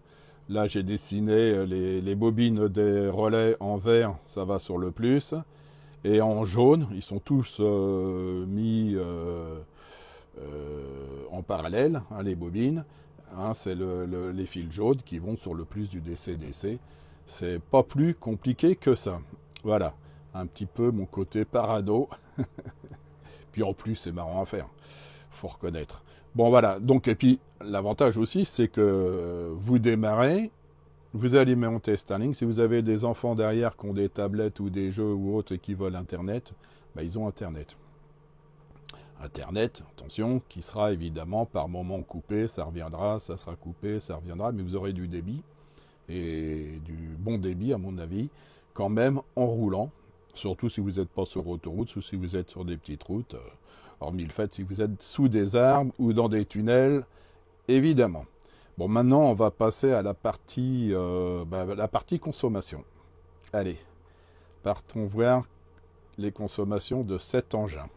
[SPEAKER 1] Là, j'ai dessiné les bobines des relais en vert, ça va sur le plus. Et en jaune, ils sont tous mis en parallèle, hein, les bobines. Hein, c'est les fils jaunes qui vont sur le plus du DC-DC. C'est pas plus compliqué que ça. Voilà, un petit peu mon côté parano. Puis en plus, c'est marrant à faire, faut reconnaître. Bon voilà, donc et puis l'avantage aussi, c'est que vous démarrez, vous allez monter Starlink. Si vous avez des enfants derrière qui ont des tablettes ou des jeux ou autres et qui veulent Internet, bah, ils ont Internet. Internet, attention, qui sera évidemment par moment coupé, ça reviendra, ça sera coupé, ça reviendra, mais vous aurez du débit, et du bon débit à mon avis, quand même en roulant, surtout si vous n'êtes pas sur autoroute, ou si vous êtes sur des petites routes, hormis le fait si vous êtes sous des arbres ou dans des tunnels, évidemment. Bon, maintenant on va passer à la partie consommation. Allez, partons voir les consommations de cet engin.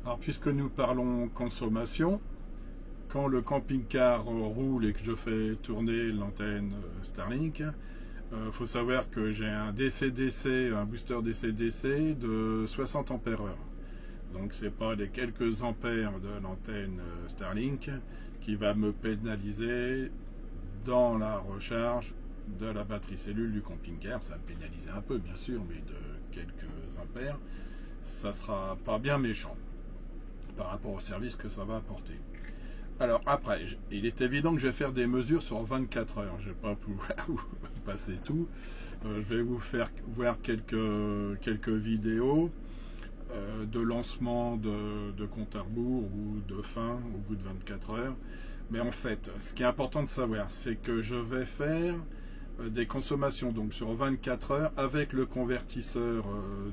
[SPEAKER 1] Alors, puisque nous parlons consommation, quand le camping-car roule et que je fais tourner l'antenne Starlink, faut savoir que j'ai un DC-DC, un booster DC-DC de 60 ampères heure. Donc c'est pas les quelques ampères de l'antenne Starlink qui va me pénaliser dans la recharge de la batterie cellule du camping-car. Ça va me pénaliser un peu bien sûr, mais de quelques ampères. Ça sera pas bien méchant par rapport au service que ça va apporter. Alors après, il est évident que je vais faire des mesures sur 24 heures. Je ne vais pas pouvoir vous passer tout. Je vais vous faire voir quelques vidéos de lancement de compte à rebours ou de fin au bout de 24 heures. Mais en fait, ce qui est important de savoir, c'est que je vais faire des consommations donc sur 24 heures avec le convertisseur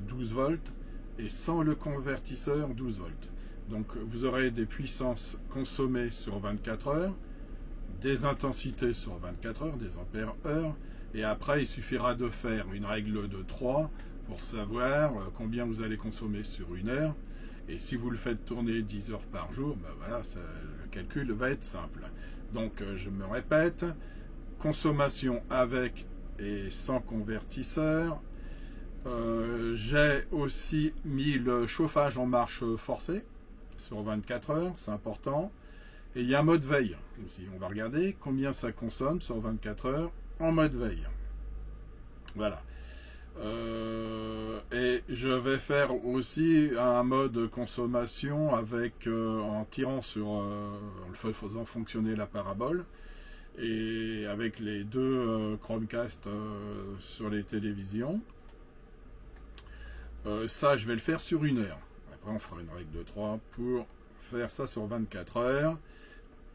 [SPEAKER 1] 12 volts et sans le convertisseur 12 volts. Donc vous aurez des puissances consommées sur 24 heures, des intensités sur 24 heures, des ampères heure, et après il suffira de faire une règle de 3 pour savoir combien vous allez consommer sur une heure. Et si vous le faites tourner 10 heures par jour, ben voilà, le calcul va être simple. Donc je me répète, consommation avec et sans convertisseur. J'ai aussi mis le chauffage en marche forcée sur 24 heures, c'est important. Et il y a un mode veille aussi. On va regarder combien ça consomme sur 24 heures en mode veille. Voilà. Et je vais faire aussi un mode consommation avec en tirant sur en faisant fonctionner la parabole et avec les deux Chromecast sur les télévisions. Ça, je vais le faire sur une heure. Après, on fera une règle de 3 pour faire ça sur 24 heures,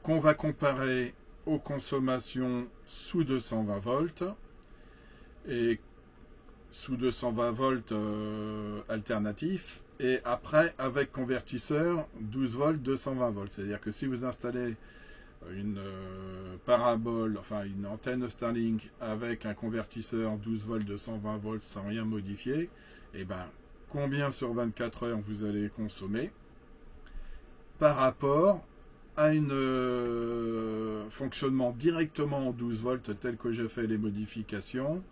[SPEAKER 1] qu'on va comparer aux consommations sous 220 volts et sous 220 volts alternatif, et après avec convertisseur 12 volts 220 volts. C'est-à-dire que si vous installez une parabole, enfin une antenne Starlink avec un convertisseur 12 volts 220 volts sans rien modifier, et ben combien sur 24 heures vous allez consommer par rapport à un fonctionnement directement en 12 volts tel que j'ai fait les modifications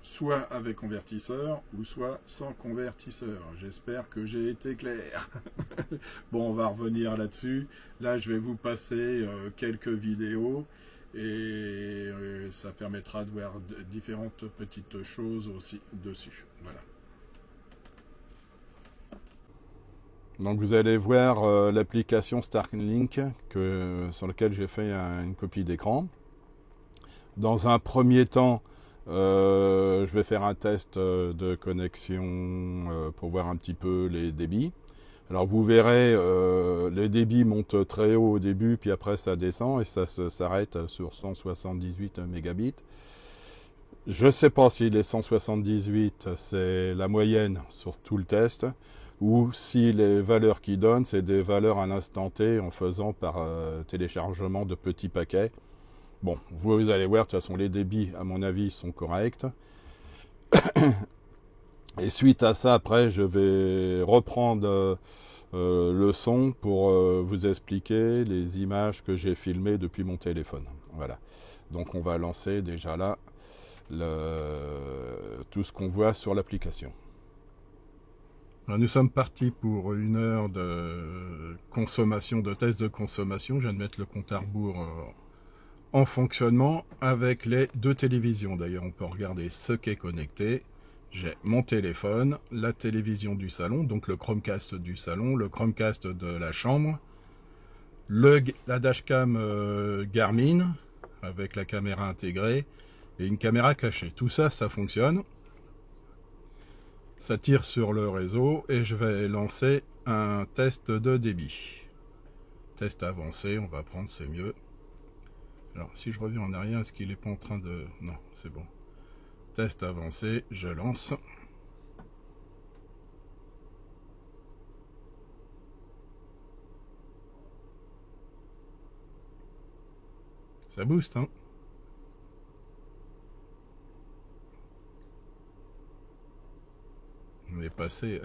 [SPEAKER 1] soit avec convertisseur ou soit sans convertisseur. J'espère que j'ai été clair. Bon, on va revenir là-dessus. Là, je vais vous passer quelques vidéos et ça permettra de voir différentes petites choses aussi dessus. Voilà. Donc vous allez voir l'application Starlink sur laquelle j'ai fait une copie d'écran. Dans un premier temps, je vais faire un test de connexion pour voir un petit peu les débits. Alors vous verrez, les débits montent très haut au début, puis après ça descend et ça s'arrête sur 178 mégabits. Je ne sais pas si les 178 c'est la moyenne sur tout le test, ou si les valeurs qu'ils donnent, c'est des valeurs à l'instant T en faisant par téléchargement de petits paquets. Bon, vous allez voir, de toute façon, les débits, à mon avis, sont corrects. Et suite à ça, après, je vais reprendre le son pour vous expliquer les images que j'ai filmées depuis mon téléphone. Voilà. Donc, on va lancer déjà là tout ce qu'on voit sur l'application. Alors, nous sommes partis pour 1 heure de consommation, de test de consommation. Je viens de mettre le compte à rebours en fonctionnement avec les 2 télévisions. D'ailleurs, on peut regarder ce qui est connecté. J'ai mon téléphone, la télévision du salon, donc le Chromecast du salon, le Chromecast de la chambre, la dashcam Garmin avec la caméra intégrée et une caméra cachée. Tout ça, ça fonctionne. Ça tire sur le réseau et je vais lancer un test de débit. Test avancé, on va prendre, c'est mieux. Alors, si je reviens en arrière, est-ce qu'il n'est pas en train de... Non, c'est bon. Test avancé, je lance. Ça booste, hein? On est passé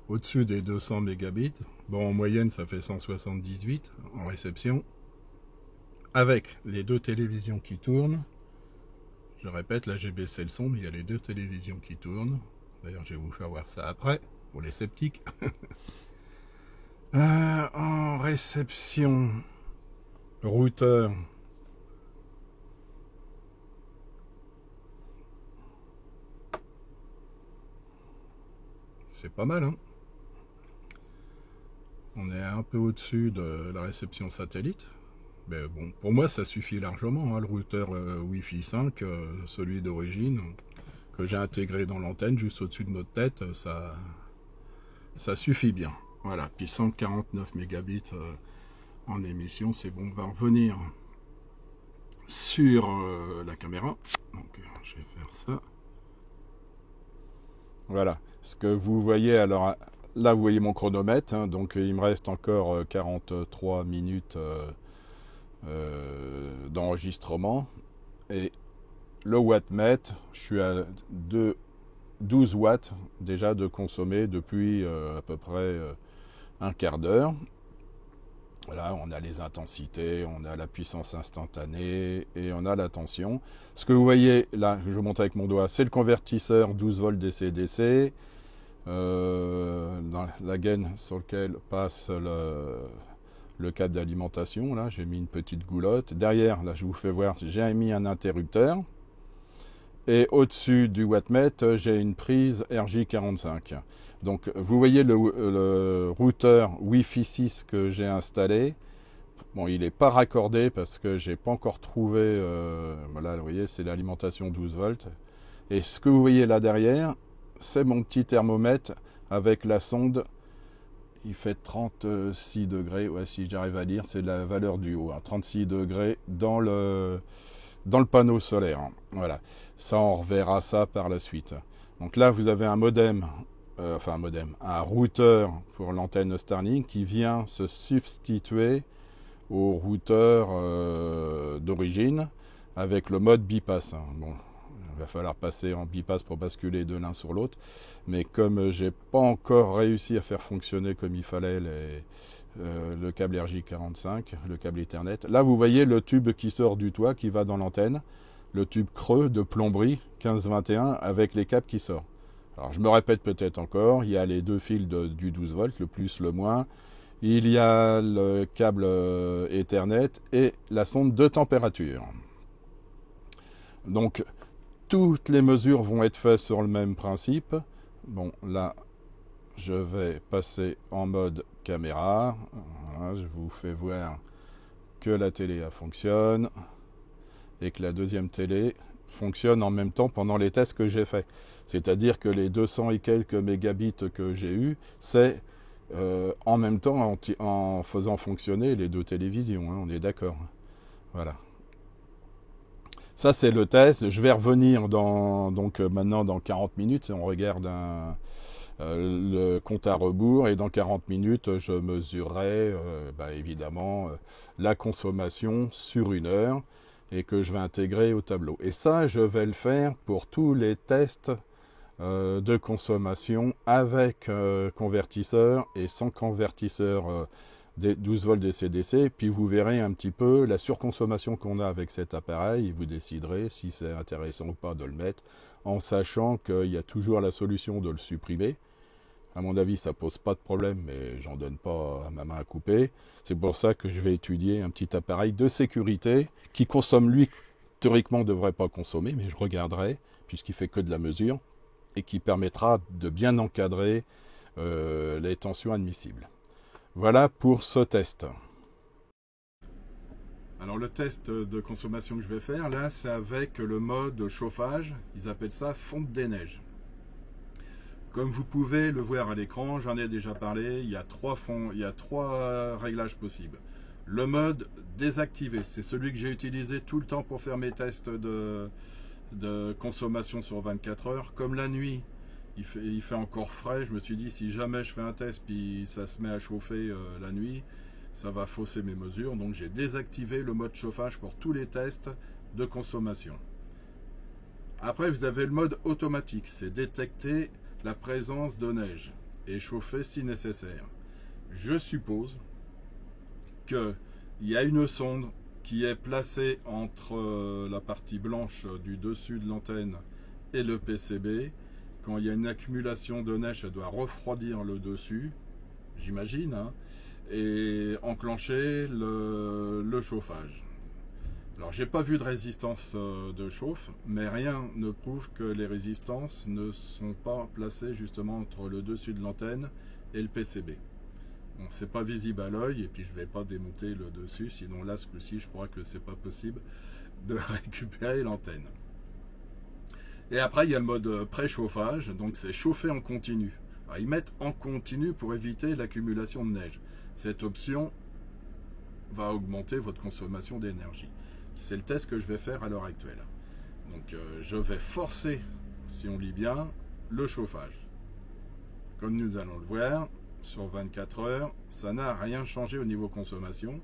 [SPEAKER 1] au-dessus des 200 mégabits. Bon, en moyenne, ça fait 178 en réception. Avec les 2 télévisions qui tournent. Je répète, là j'ai baissé le son, mais il y a les 2 télévisions qui tournent. D'ailleurs, je vais vous faire voir ça après, pour les sceptiques. En réception, routeur. C'est pas mal, hein? On est un peu au-dessus de la réception satellite. Mais bon, pour moi, ça suffit largement, hein, le routeur Wi-Fi 5, celui d'origine, que j'ai intégré dans l'antenne, juste au-dessus de notre tête, ça suffit bien. Voilà, puis 149 mégabits en émission, c'est bon. On va revenir sur la caméra. Donc, je vais faire ça. Voilà, ce que vous voyez, alors là, vous voyez mon chronomètre, hein, donc il me reste encore 43 minutes d'enregistrement. Et le wattmètre, je suis à 12 watts déjà de consommer depuis à peu près un quart d'heure. Voilà, on a les intensités, on a la puissance instantanée et on a la tension. Ce que vous voyez là, je monte avec mon doigt, c'est le convertisseur 12 volts DC-DC, dans la gaine sur lequel passe le câble d'alimentation. Là, j'ai mis une petite goulotte. Derrière, là, je vous fais voir, j'ai mis un interrupteur. Et au-dessus du wattmètre, j'ai une prise RJ45. Donc, vous voyez le routeur Wi-Fi 6 que j'ai installé. Bon, il n'est pas raccordé parce que j'ai pas encore trouvé... voilà, vous voyez, c'est l'alimentation 12 volts. Et ce que vous voyez là derrière, c'est mon petit thermomètre avec la sonde. Il fait 36 degrés. Ouais, si j'arrive à lire, c'est la valeur du haut. Hein, 36 degrés dans le panneau solaire. Hein. Voilà. Ça, on reverra ça par la suite. Donc là, vous avez un modem, un routeur pour l'antenne Starlink qui vient se substituer au routeur d'origine avec le mode bypass. Bon, il va falloir passer en bypass pour basculer de l'un sur l'autre. Mais comme j'ai pas encore réussi à faire fonctionner comme il fallait le câble RJ45, le câble Ethernet, là vous voyez le tube qui sort du toit, qui va dans l'antenne. le tube creux de plomberie 15-21 avec les câbles qui sortent. Alors je me répète peut-être encore, il y a les deux fils du 12 volts, le plus, le moins. Il y a le câble Ethernet et la sonde de température. Donc toutes les mesures vont être faites sur le même principe. Bon, là, je vais passer en mode caméra. Voilà, je vous fais voir que la télé fonctionne et que la deuxième télé fonctionne en même temps pendant les tests que j'ai faits. C'est-à-dire que les 200 et quelques mégabits que j'ai eu, c'est en même temps en faisant fonctionner les deux télévisions, hein, on est d'accord. Voilà. Ça, c'est le test. Je vais revenir maintenant dans 40 minutes. Si on regarde le compte à rebours. Et dans 40 minutes, je mesurerai évidemment la consommation sur une heure et que je vais intégrer au tableau. Et ça, je vais le faire pour tous les tests de consommation avec convertisseur et sans convertisseur des 12 volts DC-DC, puis vous verrez un petit peu la surconsommation qu'on a avec cet appareil, et vous déciderez si c'est intéressant ou pas de le mettre, en sachant qu'il y a toujours la solution de le supprimer. À mon avis, ça pose pas de problème, mais j'en donne pas à ma main à couper. C'est pour ça que je vais étudier un petit appareil de sécurité qui consomme, lui, théoriquement, ne devrait pas consommer, mais je regarderai, puisqu'il fait que de la mesure, et qui permettra de bien encadrer les tensions admissibles. Voilà pour ce test. Alors le test de consommation que je vais faire, là, c'est avec le mode chauffage. Ils appellent ça fonte des neiges. Comme vous pouvez le voir à l'écran, j'en ai déjà parlé, il y a trois réglages possibles. Le mode désactivé, c'est celui que j'ai utilisé tout le temps pour faire mes tests de consommation sur 24 heures. Comme la nuit, il fait encore frais, je me suis dit si jamais je fais un test puis ça se met à chauffer la nuit, ça va fausser mes mesures. Donc j'ai désactivé le mode chauffage pour tous les tests de consommation. Après vous avez le mode automatique, c'est détecter la présence de neige et chauffer si nécessaire. Je suppose qu'il y a une sonde qui est placée entre la partie blanche du dessus de l'antenne et le PCB. Quand il y a une accumulation de neige, ça doit refroidir le dessus, j'imagine, hein, et enclencher le chauffage. Alors, j'ai pas vu de résistance de chauffe, mais rien ne prouve que les résistances ne sont pas placées justement entre le dessus de l'antenne et le PCB. Bon, c'est pas visible à l'œil, et puis je vais pas démonter le dessus, sinon là, ce coup-ci, je crois que c'est pas possible de récupérer l'antenne. Et après, il y a le mode préchauffage, donc c'est chauffer en continu. Alors, ils mettent en continu pour éviter l'accumulation de neige. Cette option va augmenter votre consommation d'énergie. C'est le test que je vais faire à l'heure actuelle. Donc je vais forcer, si on lit bien, le chauffage. Comme nous allons le voir, sur 24 heures, ça n'a rien changé au niveau consommation.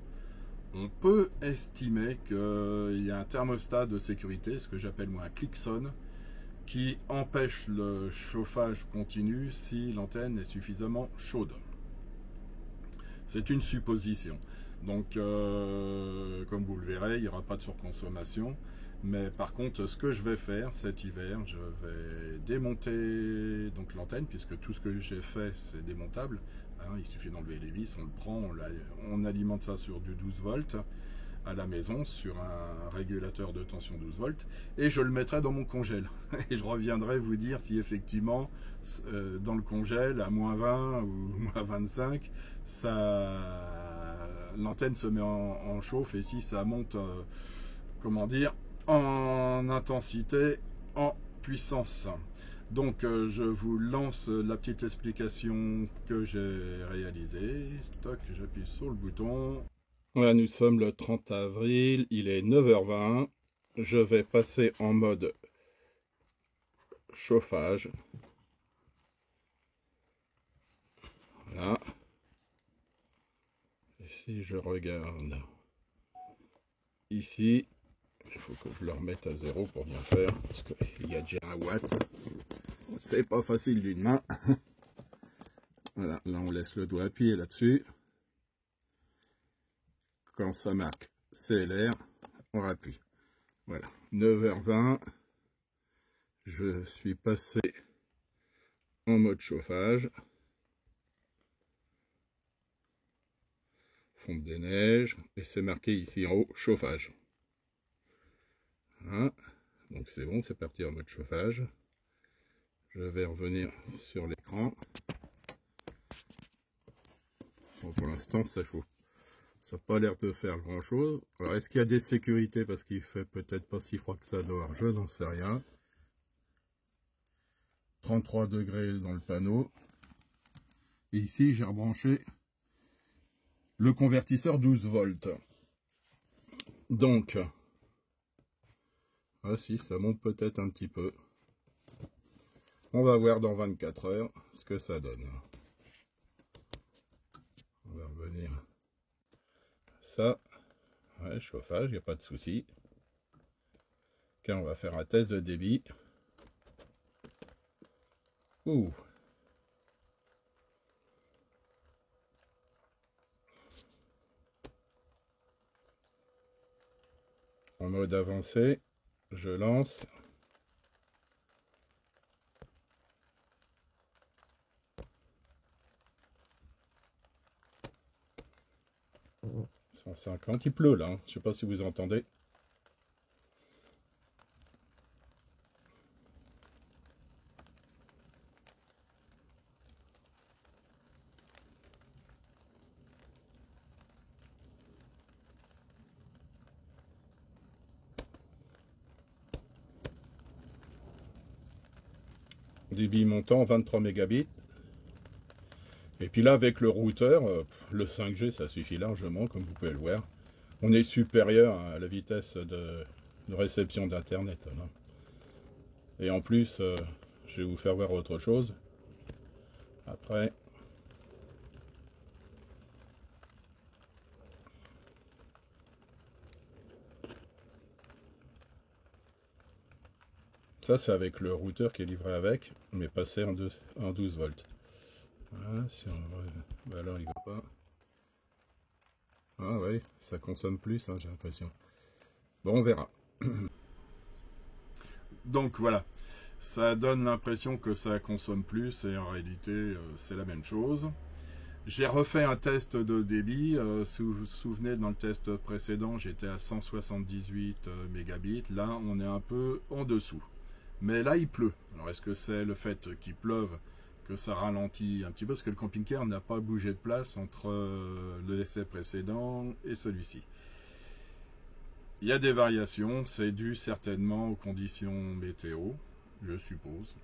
[SPEAKER 1] On peut estimer qu'il y a un thermostat de sécurité, ce que j'appelle moi un clickson, qui empêche le chauffage continu si l'antenne est suffisamment chaude. C'est une supposition. Donc, comme vous le verrez, il n'y aura pas de surconsommation. Mais par contre, ce que je vais faire cet hiver, je vais démonter donc l'antenne, puisque tout ce que j'ai fait, c'est démontable. Hein, il suffit d'enlever les vis, on le prend, on alimente ça sur du 12 volts à la maison, sur un régulateur de tension 12 volts, et je le mettrai dans mon congèle. Et je reviendrai vous dire si effectivement, dans le congèle, à moins 20 ou moins 25, l'antenne se met en chauffe, et si ça monte, comment dire, en intensité, en puissance. Donc je vous lance la petite explication que j'ai réalisée. Stock, j'appuie sur le bouton. Voilà, nous sommes le 30 avril, il est 9h20. Je vais passer en mode chauffage. Voilà. Et si je regarde ici, il faut que je le remette à 0 pour bien faire, parce qu'il y a déjà 1 watt. C'est pas facile d'une main. Voilà, là on laisse le doigt appuyé là-dessus. Quand ça marque CLR, on rappuie. Voilà, 9h20. Je suis passé en mode chauffage. Fonte des neiges. Et c'est marqué ici en haut, chauffage. Voilà. Donc c'est bon, c'est parti en mode chauffage. Je vais revenir sur l'écran. Bon, pour l'instant, ça chauffe. Ça n'a pas l'air de faire grand chose. Alors, est-ce qu'il y a des sécurités parce qu'il fait peut-être pas si froid que ça dehors? Je n'en sais rien. 33 degrés dans le panneau. Et ici, j'ai rebranché le convertisseur 12 volts. Donc, ah si, ça monte peut-être un petit peu. On va voir dans 24 heures ce que ça donne. On va revenir. Ça, ouais, chauffage, il n'y a pas de souci. Ok, on va faire un test de débit. Ouh. En mode avancé, je lance. Mmh. 150, il pleut là, hein. Je sais pas si vous entendez. Débit montant 23 mégabits. Et puis là, avec le routeur, le 5G, ça suffit largement, comme vous pouvez le voir. On est supérieur à la vitesse de réception d'Internet. Et en plus, je vais vous faire voir autre chose. Après. Ça, c'est avec le routeur qui est livré avec, mais passé en 12 volts. Voilà, si on va... Bah alors, il va pas. Ah ouais, ça consomme plus, hein, j'ai l'impression. Bon, on verra. Donc voilà, ça donne l'impression que ça consomme plus, et en réalité, c'est la même chose. J'ai refait un test de débit. Si vous vous souvenez, dans le test précédent, j'étais à 178 mégabits. Là, on est un peu en dessous. Mais là, il pleut. Alors, est-ce que c'est le fait qu'il pleuve que ça ralentit un petit peu? Parce que le camping-car n'a pas bougé de place entre l'essai précédent et celui-ci. Il y a des variations. C'est dû certainement aux conditions météo, je suppose.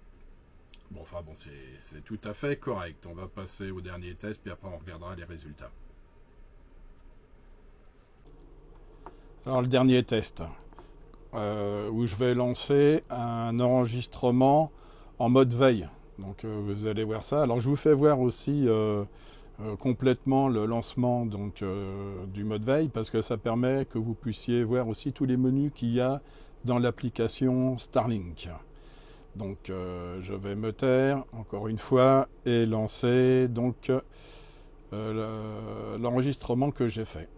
[SPEAKER 1] Bon, enfin bon, c'est tout à fait correct. On va passer au dernier test, puis après on regardera les résultats. Alors le dernier test, où je vais lancer un enregistrement en mode veille. Donc vous allez voir ça. Alors je vous fais voir aussi complètement le lancement donc, du mode veille, parce que ça permet que vous puissiez voir aussi tous les menus qu'il y a dans l'application Starlink. Donc je vais me taire encore une fois et lancer donc l'enregistrement que j'ai fait.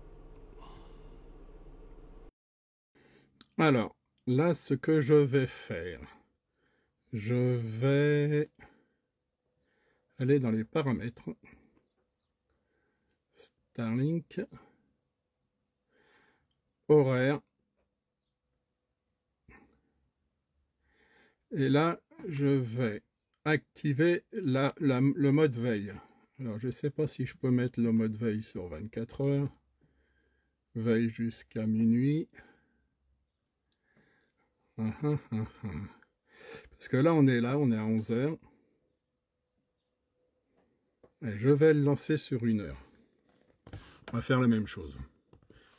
[SPEAKER 1] Alors là, ce que je vais faire, je vais aller dans les paramètres Starlink, horaire, et là je vais activer le mode veille. Alors je ne sais pas si je peux mettre le mode veille sur 24 heures, veille jusqu'à minuit. Parce que là on est à 11 heures. Et je vais le lancer sur 1 heure. On va faire la même chose.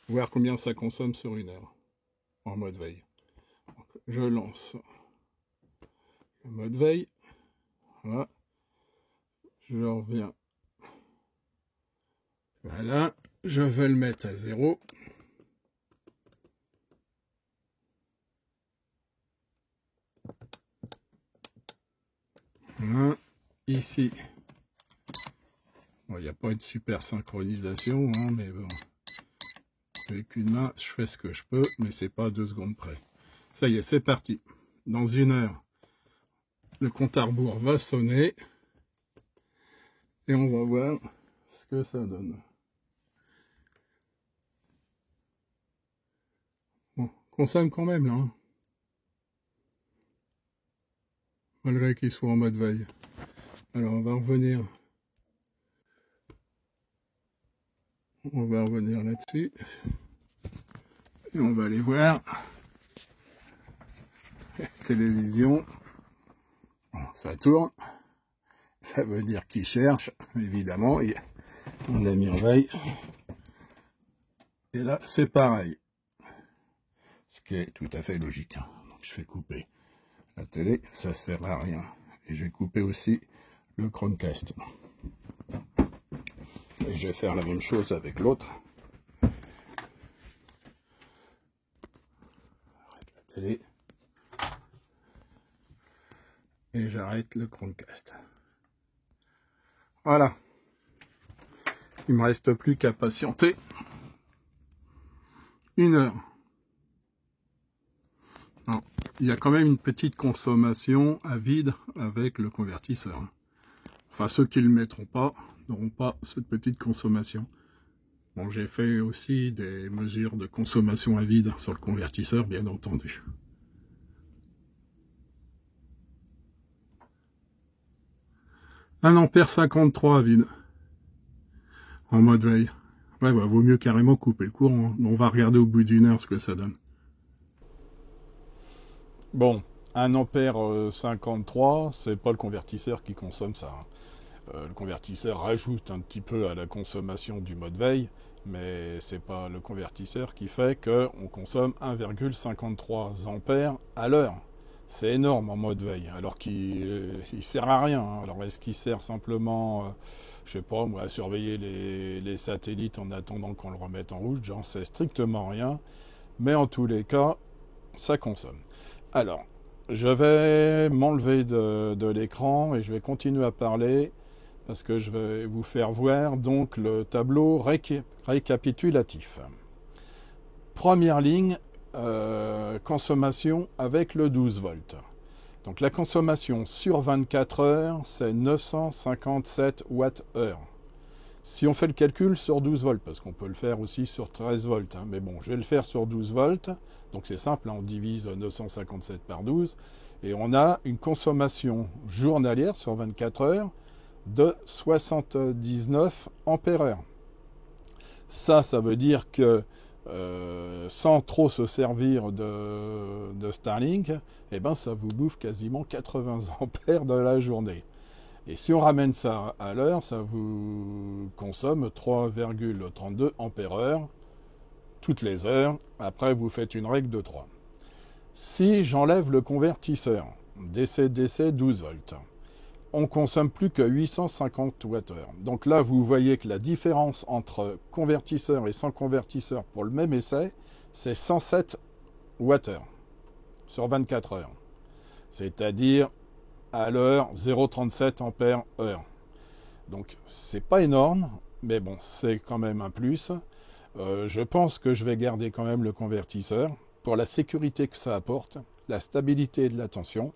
[SPEAKER 1] Voir combien ça consomme sur 1 heure. En mode veille. Donc, je lance le mode veille. Voilà. Je reviens. Voilà. Je vais le mettre à 0. Voilà. Ici. Bon, il n'y a pas de super synchronisation, hein, mais bon. Avec une main, je fais ce que je peux, mais c'est pas 2 secondes près. Ça y est, c'est parti. Dans 1 heure, le compte à rebours va sonner. Et on va voir ce que ça donne. Bon, consomme quand même là. Hein. Malgré qu'il soit en mode veille. Alors on va revenir. On va revenir là-dessus. Et on va aller voir. Télévision. Bon, ça tourne. Ça veut dire qu'il cherche, évidemment. Et on l'a mis en veille. Et là, c'est pareil. Ce qui est tout à fait logique. Hein. Donc, je vais couper la télé. Ça sert à rien. Et je vais couper aussi le Chromecast. Et je vais faire la même chose avec l'autre. J'arrête la télé. Et j'arrête le Chromecast. Voilà. Il me reste plus qu'à patienter 1 heure. Non, il y a quand même une petite consommation à vide avec le convertisseur. Enfin, ceux qui ne le mettront pas n'auront pas cette petite consommation. Bon, j'ai fait aussi des mesures de consommation à vide sur le convertisseur, bien entendu. Un ampère 53 à vide. En mode veille. Ouais, bah, vaut mieux carrément couper le courant. Hein. On va regarder au bout d'1 heure ce que ça donne. Bon, 1 ampère 53, c'est pas le convertisseur qui consomme ça. Hein. Le convertisseur rajoute un petit peu à la consommation du mode veille, mais c'est pas le convertisseur qui fait qu'on consomme 1,53 ampères à l'heure. C'est énorme en mode veille, alors qu'il sert à rien. Hein. Alors est-ce qu'il sert simplement, je sais pas moi, à surveiller les satellites en attendant qu'on le remette en rouge? J'en sais strictement rien, mais en tous les cas, ça consomme. Alors, je vais m'enlever de l'écran et je vais continuer à parler parce que je vais vous faire voir donc le tableau récapitulatif. Première ligne, consommation avec le 12 volts. Donc la consommation sur 24 heures, c'est 957 Wh. Si on fait le calcul sur 12 volts, parce qu'on peut le faire aussi sur 13 volts, hein, mais bon, je vais le faire sur 12 volts, donc c'est simple, hein, on divise 957 par 12, et on a une consommation journalière sur 24 heures de 79 ampères-heure. Ça veut dire que sans trop se servir de Starlink, eh ben, ça vous bouffe quasiment 80 ampères de la journée. Et si on ramène ça à l'heure, ça vous consomme 3,32 ampères-heure toutes les heures. Après, vous faites une règle de 3. Si j'enlève le convertisseur DC-DC 12 volts, on consomme plus que 850 Wh. Donc là, vous voyez que la différence entre convertisseur et sans convertisseur pour le même essai, c'est 107 Wh sur 24 heures. C'est-à-dire à l'heure 0,37 ampères-heure. Donc c'est pas énorme, mais bon, c'est quand même un plus. Je pense que je vais garder quand même le convertisseur pour la sécurité que ça apporte, la stabilité de la tension.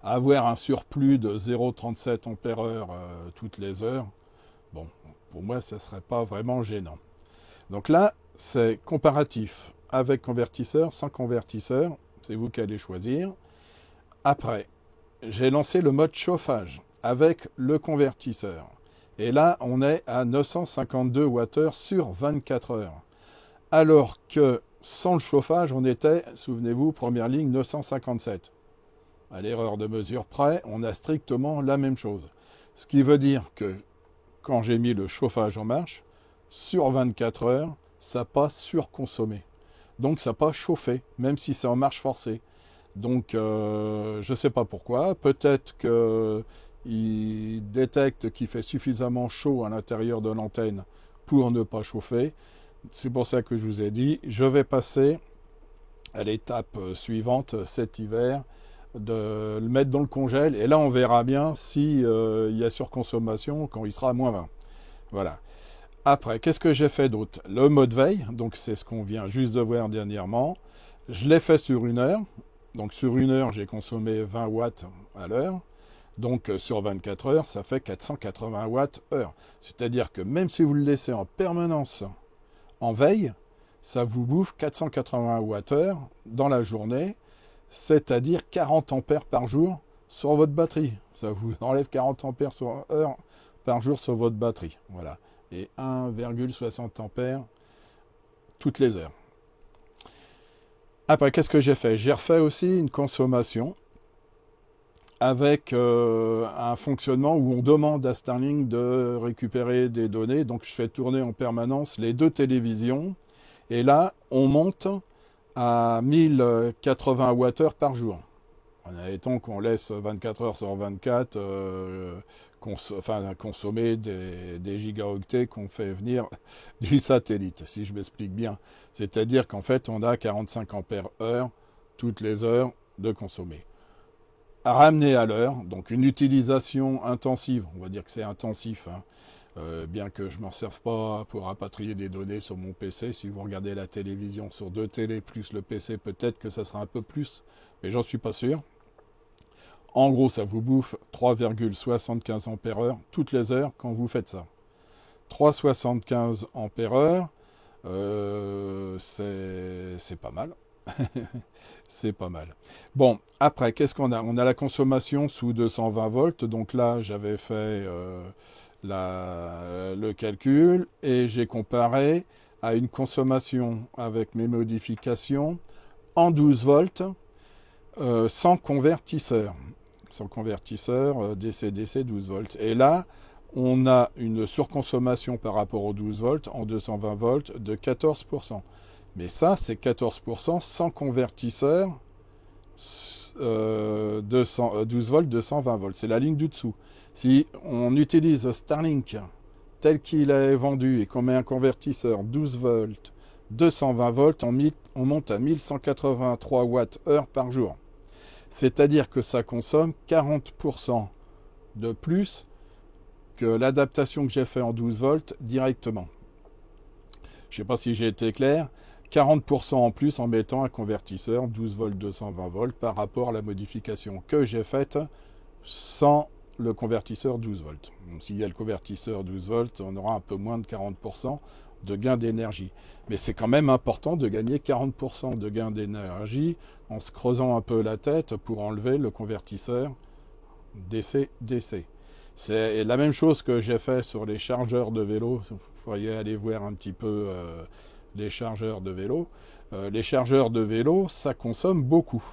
[SPEAKER 1] Avoir un surplus de 0,37 ampères-heure toutes les heures, bon, pour moi, ça ne serait pas vraiment gênant. Donc là, c'est comparatif avec convertisseur, sans convertisseur, c'est vous qui allez choisir. Après, j'ai lancé le mode chauffage avec le convertisseur. Et là, on est à 952 Wh sur 24 heures. Alors que sans le chauffage, on était, souvenez-vous, première ligne, 957. À l'erreur de mesure près, on a strictement la même chose. Ce qui veut dire que quand j'ai mis le chauffage en marche, sur 24 heures, ça n'a pas surconsommé. Donc ça n'a pas chauffé, même si c'est en marche forcée. Donc je ne sais pas pourquoi. Peut-être qu'il détecte qu'il fait suffisamment chaud à l'intérieur de l'antenne pour ne pas chauffer. C'est pour ça que je vous ai dit, je vais passer à l'étape suivante cet hiver, de le mettre dans le congèle, et là on verra bien si y a surconsommation quand il sera à -20. Voilà. Après, qu'est-ce que j'ai fait d'autre? Le mode veille, donc c'est ce qu'on vient juste de voir dernièrement. Je l'ai fait sur 1 heure. Donc sur 1 heure, j'ai consommé 20 watts à l'heure. Donc sur 24 heures, ça fait 480 watts heure. C'est-à-dire que même si vous le laissez en permanence en veille, ça vous bouffe 480 watts heure dans la journée, c'est-à-dire 40 ampères par jour sur votre batterie. Ça vous enlève 40 ampères heure par jour sur votre batterie. Voilà. Et 1,60 ampères toutes les heures. Après, qu'est-ce que j'ai fait? J'ai refait aussi une consommation avec un fonctionnement où on demande à Starlink de récupérer des données. Donc je fais tourner en permanence les 2 télévisions. Et là, on monte à 1080 Wh par jour. Admettons qu'on laisse 24 heures sur 24 consommer des gigaoctets qu'on fait venir du satellite, si je m'explique bien. C'est-à-dire qu'en fait, on a 45 ampères heure toutes les heures de consommer. À ramener à l'heure, donc une utilisation intensive, on va dire que c'est intensif, hein, bien que je ne m'en serve pas pour rapatrier des données sur mon PC. Si vous regardez la télévision sur 2 télés plus le PC, peut-être que ça sera un peu plus, mais j'en suis pas sûr. En gros, ça vous bouffe 3,75 ampères heure toutes les heures quand vous faites ça. 3,75 ampères heure, c'est pas mal. C'est pas mal. Bon, après, qu'est-ce qu'on a? On a la consommation sous 220 volts. Donc là, j'avais fait le calcul et j'ai comparé à une consommation avec mes modifications en 12 volts sans convertisseur. Sans convertisseur DC-DC 12 volts. Et là, on a une surconsommation par rapport aux 12 volts en 220 volts de 14%. Mais ça, c'est 14% sans convertisseur 12 volts, 220 volts. C'est la ligne du dessous. Si on utilise Starlink tel qu'il est vendu et qu'on met un convertisseur 12 volts, 220 volts, on monte à 1183 watts heure par jour. C'est-à-dire que ça consomme 40% de plus que l'adaptation que j'ai fait en 12 volts directement. Je ne sais pas si j'ai été clair. 40% en plus en mettant un convertisseur 12 volts 220 volts par rapport à la modification que j'ai faite sans le convertisseur 12 volts. S'il y a le convertisseur 12 volts, on aura un peu moins de 40% de gain d'énergie. Mais c'est quand même important de gagner 40% de gain d'énergie en se creusant un peu la tête pour enlever le convertisseur DC-DC. C'est la même chose que j'ai fait sur les chargeurs de vélo. Vous pourriez aller voir un petit peu les chargeurs de vélo. Les chargeurs de vélo, ça consomme beaucoup.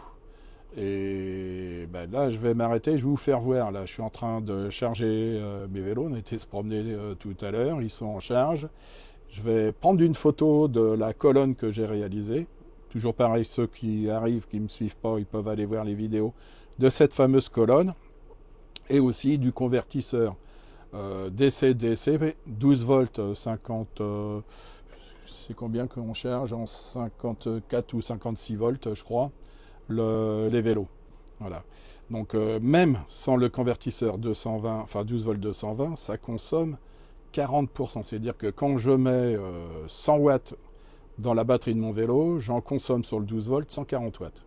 [SPEAKER 1] Et ben là, je vais m'arrêter, je vais vous faire voir. Là, je suis en train de charger mes vélos. On a été se promener tout à l'heure, ils sont en charge. Je vais prendre une photo de la colonne que j'ai réalisée. Toujours pareil, ceux qui arrivent, qui ne me suivent pas, ils peuvent aller voir les vidéos de cette fameuse colonne. Et aussi du convertisseur DC-DC, 12 volts, 50... c'est combien qu'on charge en 54 ou 56 volts, je crois, les vélos. Voilà. Donc même sans le convertisseur 220, enfin 12 volts 220, ça consomme 40%. C'est-à-dire que quand je mets 100 watts dans la batterie de mon vélo, j'en consomme sur le 12 volts 140 watts.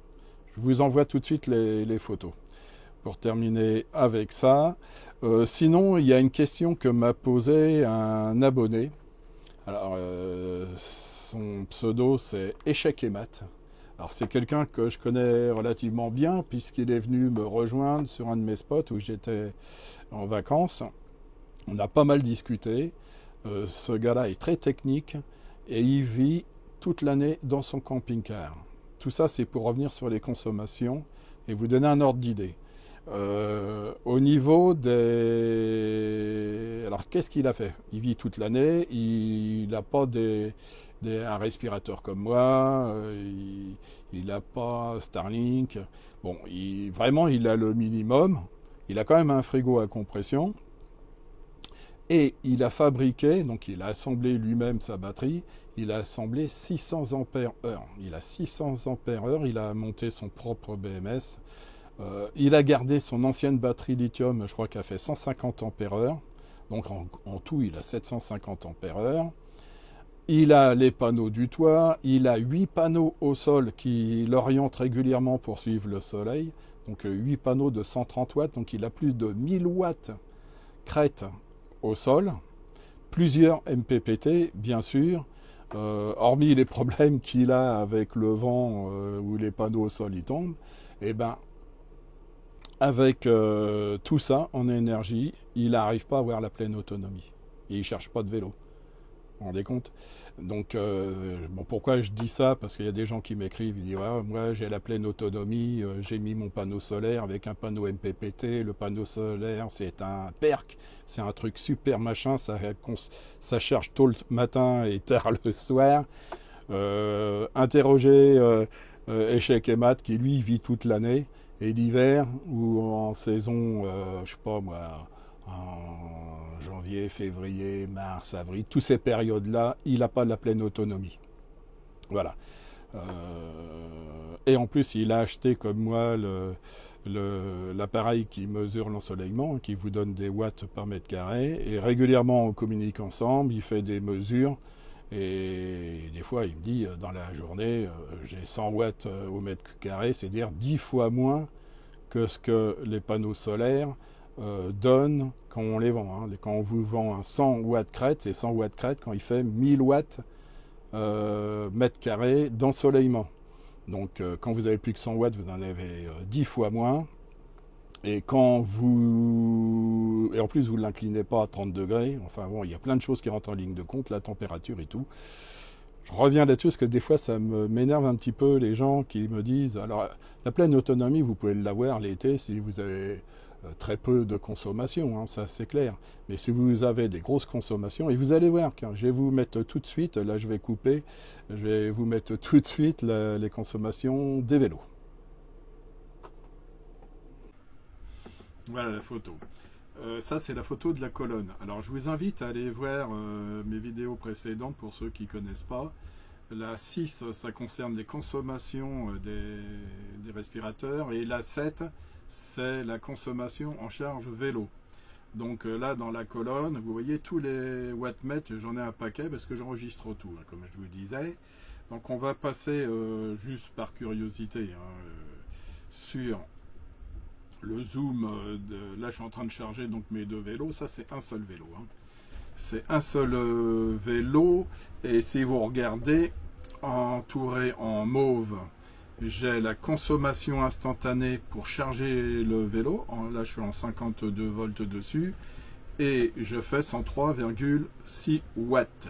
[SPEAKER 1] Je vous envoie tout de suite les photos. Pour terminer avec ça, sinon il y a une question que m'a posée un abonné. Alors, son pseudo, c'est Échec et Maths. Alors, c'est quelqu'un que je connais relativement bien, puisqu'il est venu me rejoindre sur un de mes spots où j'étais en vacances. On a pas mal discuté. Ce gars-là est très technique et il vit toute l'année dans son camping-car. Tout ça, c'est pour revenir sur les consommations et vous donner un ordre d'idée. Au niveau des... Alors, qu'est-ce qu'il a fait? Il vit toute l'année, il n'a pas un respirateur comme moi, il n'a pas Starlink. Bon, vraiment, il a le minimum. Il a quand même un frigo à compression. Et il a fabriqué, donc il a assemblé lui-même sa batterie, il a assemblé 600 ampères heure. Il a 600 ampères heure, il a monté son propre BMS. Il a gardé son ancienne batterie lithium, je crois qu'elle fait 150 ampères heure. Donc en tout, il a 750 ampères heure. Il a les panneaux du toit, il a 8 panneaux au sol qui l'orientent régulièrement pour suivre le soleil. Donc 8 panneaux de 130 watts, donc il a plus de 1000 watts crête au sol. Plusieurs MPPT, bien sûr, hormis les problèmes qu'il a avec le vent où les panneaux au sol y tombent. Et ben, avec tout ça en énergie, il n'arrive pas à avoir la pleine autonomie. Et il ne cherche pas de vélo. Vous vous rendez compte? Donc, bon, pourquoi je dis ça? Parce qu'il y a des gens qui m'écrivent, ils disent ouais, moi j'ai la pleine autonomie, j'ai mis mon panneau solaire avec un panneau MPPT, le panneau solaire c'est un PERC, c'est un truc super machin, ça charge tôt le matin et tard le soir. Interrogez Échec et Mat qui lui vit toute l'année, et l'hiver ou en saison, je sais pas moi, en janvier, février, mars, avril, toutes ces périodes-là, il n'a pas la pleine autonomie. Voilà. Et en plus, il a acheté comme moi l'appareil qui mesure l'ensoleillement, qui vous donne des watts par mètre carré. Et régulièrement, on communique ensemble, il fait des mesures. Et des fois, il me dit, dans la journée, j'ai 100 watts au mètre carré, c'est-à-dire 10 fois moins que ce que les panneaux solaires donnent quand on les vend. Hein. Quand on vous vend un 100 watts crête, c'est 100 watts crête quand il fait 1000 watts mètre carré d'ensoleillement. Donc quand vous avez plus que 100 watts, vous en avez 10 fois moins. Et quand vous... Et en plus, vous ne l'inclinez pas à 30 degrés. Enfin bon, il y a plein de choses qui rentrent en ligne de compte, la température et tout. Je reviens là-dessus parce que des fois, ça m'énerve un petit peu les gens qui me disent... Alors, la pleine autonomie, vous pouvez l'avoir l'été si vous avez très peu de consommation, hein, ça c'est clair. Mais si vous avez des grosses consommations, et vous allez voir, je vais vous mettre tout de suite, là je vais couper, je vais vous mettre tout de suite les consommations des vélos. Voilà la photo. Ça, c'est la photo de la colonne. Alors, je vous invite à aller voir mes vidéos précédentes pour ceux qui ne connaissent pas. La 6, ça concerne les consommations des respirateurs. Et la 7, c'est la consommation en charge vélo. Donc là, dans la colonne, vous voyez tous les wattmètres, j'en ai un paquet parce que j'enregistre tout, hein, comme je vous disais. Donc, on va passer, juste par curiosité, hein, sur... le zoom, là je suis en train de charger donc mes deux vélos, ça c'est un seul vélo. Hein. C'est un seul vélo, et si vous regardez, entouré en mauve, j'ai la consommation instantanée pour charger le vélo. Là je suis en 52 volts dessus, et je fais 103,6 watts.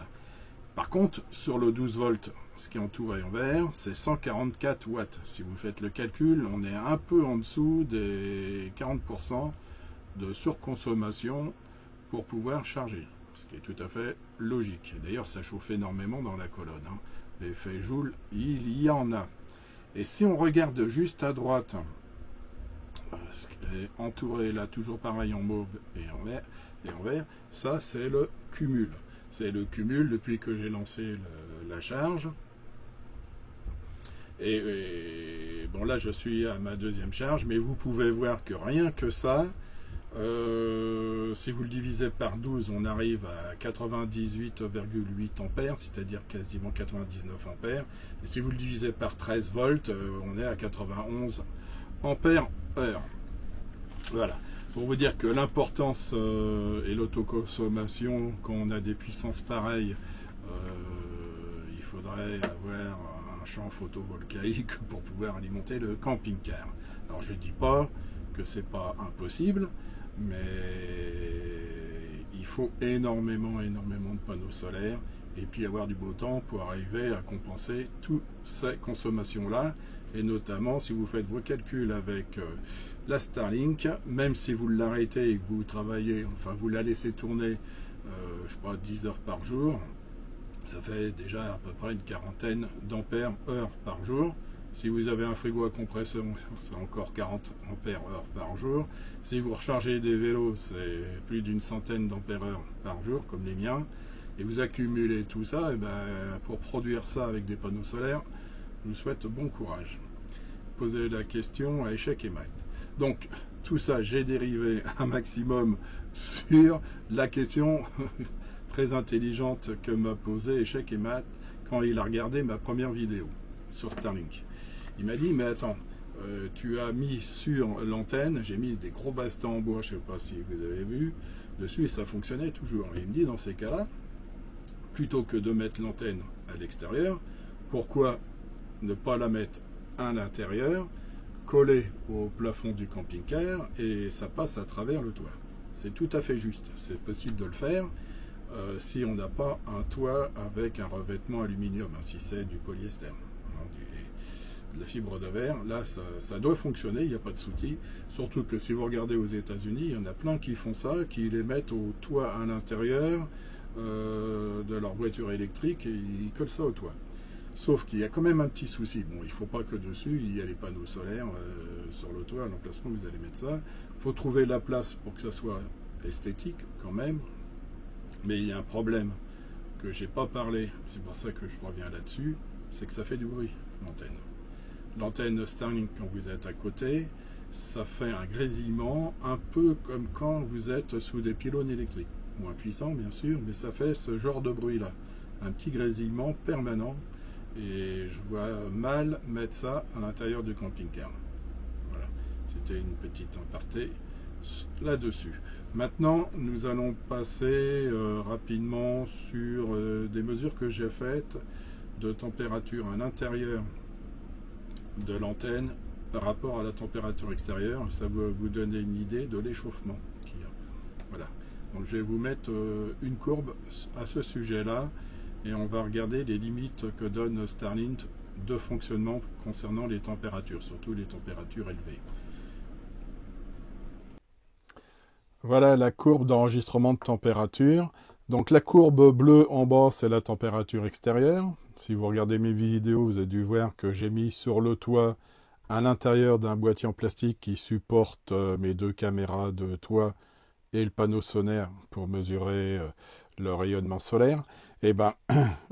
[SPEAKER 1] Par contre, sur le 12 volts, ce qui est entouré en vert, c'est 144 watts. Si vous faites le calcul, on est un peu en dessous des 40% de surconsommation pour pouvoir charger. Ce qui est tout à fait logique. D'ailleurs, ça chauffe énormément dans la colonne. Hein. L'effet Joule, il y en a. Et si on regarde juste à droite, ce qui est entouré là, toujours pareil en mauve et en vert, ça c'est le cumul. C'est le cumul depuis que j'ai lancé la charge. Et bon, là je suis à ma deuxième charge, mais vous pouvez voir que rien que ça, si vous le divisez par 12, on arrive à 98,8 ampères, c'est-à-dire quasiment 99 ampères. Et si vous le divisez par 13 volts, on est à 91 ampères heure. Voilà. Pour vous dire que l'importance et l'autoconsommation, quand on a des puissances pareilles, il faudrait avoir un champ photovoltaïque pour pouvoir alimenter le camping-car. Alors je ne dis pas que c'est pas impossible, mais il faut énormément de panneaux solaires et puis avoir du beau temps pour arriver à compenser toutes ces consommations-là. Et notamment si vous faites vos calculs avec la Starlink, même si vous l'arrêtez et que vous travaillez, enfin vous la laissez tourner, je crois 10 heures par jour, ça fait déjà à peu près une quarantaine d'ampères heure par jour. Si vous avez un frigo à compression, c'est encore 40 ampères heure par jour. Si vous rechargez des vélos, c'est plus d'une centaine d'ampères heure par jour, comme les miens. Et vous accumulez tout ça, et ben, pour produire ça avec des panneaux solaires, je vous souhaite bon courage. Posez la question à Échec et Mat. Donc, tout ça, j'ai dérivé un maximum sur la question très intelligente que m'a posée Échec et Math quand il a regardé ma première vidéo sur Starlink. Il m'a dit, mais attends, tu as mis sur l'antenne, j'ai mis des gros bastons en bois, je ne sais pas si vous avez vu, dessus et ça fonctionnait toujours. Et il me dit, dans ces cas-là, plutôt que de mettre l'antenne à l'extérieur, pourquoi ne pas la mettre à l'intérieur, collée au plafond du camping-car et ça passe à travers le toit. C'est tout à fait juste, c'est possible de le faire si on n'a pas un toit avec un revêtement aluminium, hein, si c'est du polyester, hein, de la fibre de verre, là ça doit fonctionner, il n'y a pas de souci, surtout que si vous regardez aux États-Unis, il y en a plein qui font ça, qui les mettent au toit à l'intérieur de leur voiture électrique et ils collent ça au toit. Sauf qu'il y a quand même un petit souci. Bon, il ne faut pas que dessus, il y a les panneaux solaires sur le toit, à l'emplacement vous allez mettre ça. Il faut trouver la place pour que ça soit esthétique quand même. Mais il y a un problème que j'ai pas parlé, c'est pour ça que je reviens là-dessus, c'est que ça fait du bruit, l'antenne. L'antenne Starlink, quand vous êtes à côté, ça fait un grésillement un peu comme quand vous êtes sous des pylônes électriques. Moins puissant bien sûr, mais ça fait ce genre de bruit-là. Un petit grésillement permanent. Et je vois mal mettre ça à l'intérieur du camping-car. Voilà, c'était une petite aparté là-dessus. Maintenant, nous allons passer rapidement sur des mesures que j'ai faites de température à l'intérieur de l'antenne par rapport à la température extérieure. Ça va vous donner une idée de l'échauffement qu'il y a. Voilà, donc je vais vous mettre une courbe à ce sujet-là. Et on va regarder les limites que donne Starlink de fonctionnement concernant les températures, surtout les températures élevées. Voilà la courbe d'enregistrement de température. Donc la courbe bleue en bas, c'est la température extérieure. Si vous regardez mes vidéos, vous avez dû voir que j'ai mis sur le toit, à l'intérieur d'un boîtier en plastique qui supporte mes deux caméras de toit et le panneau solaire pour mesurer le rayonnement solaire. Et ben,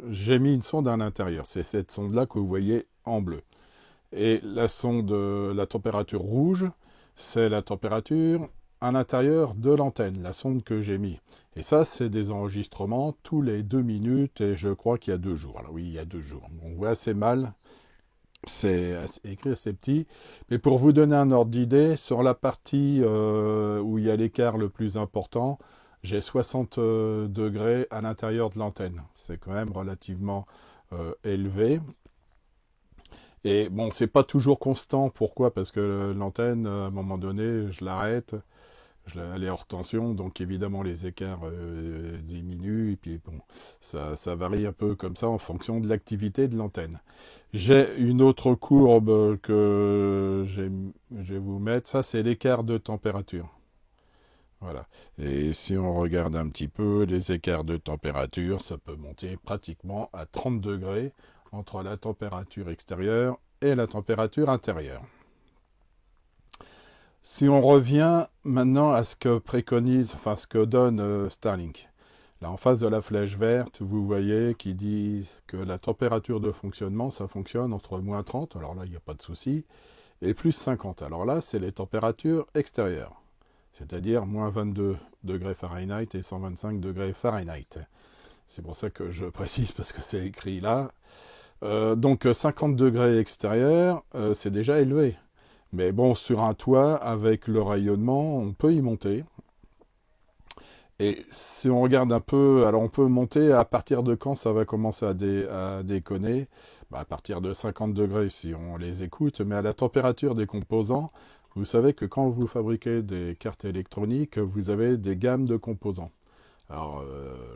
[SPEAKER 1] j'ai mis une sonde à l'intérieur. C'est cette sonde-là que vous voyez en bleu. Et la sonde, la température rouge, c'est la température à l'intérieur de l'antenne, la sonde que j'ai mis. Et ça, c'est des enregistrements tous les 2 minutes, et je crois qu'il y a 2 jours. Alors oui, il y a 2 jours. On voit assez mal, c'est écrit assez petit. Mais pour vous donner un ordre d'idée, sur la partie où il y a l'écart le plus important, j'ai 60 degrés à l'intérieur de l'antenne. C'est quand même relativement élevé. Et bon, c'est pas toujours constant. Pourquoi? Parce que l'antenne, à un moment donné, je l'arrête, elle est hors tension, donc évidemment les écarts diminuent. Et puis bon, ça varie un peu comme ça en fonction de l'activité de l'antenne. J'ai une autre courbe que je vais vous mettre. Ça, c'est l'écart de température. Voilà. Et si on regarde un petit peu les écarts de température, ça peut monter pratiquement à 30 degrés entre la température extérieure et la température intérieure. Si on revient maintenant à ce que préconise, enfin ce que donne Starlink. Là, en face de la flèche verte, vous voyez qu'ils disent que la température de fonctionnement, ça fonctionne entre moins 30, alors là, il n'y a pas de souci, et plus 50. Alors là, c'est les températures extérieures. C'est-à-dire moins 22 degrés Fahrenheit et 125 degrés Fahrenheit. C'est pour ça que je précise, parce que c'est écrit là. Donc 50 degrés extérieurs, c'est déjà élevé. Mais bon, sur un toit, avec le rayonnement, on peut y monter. Et si on regarde un peu, alors on peut monter à partir de quand ça va commencer à déconner, à partir de 50 degrés si on les écoute, mais à la température des composants, vous savez que quand vous fabriquez des cartes électroniques, vous avez des gammes de composants. Alors,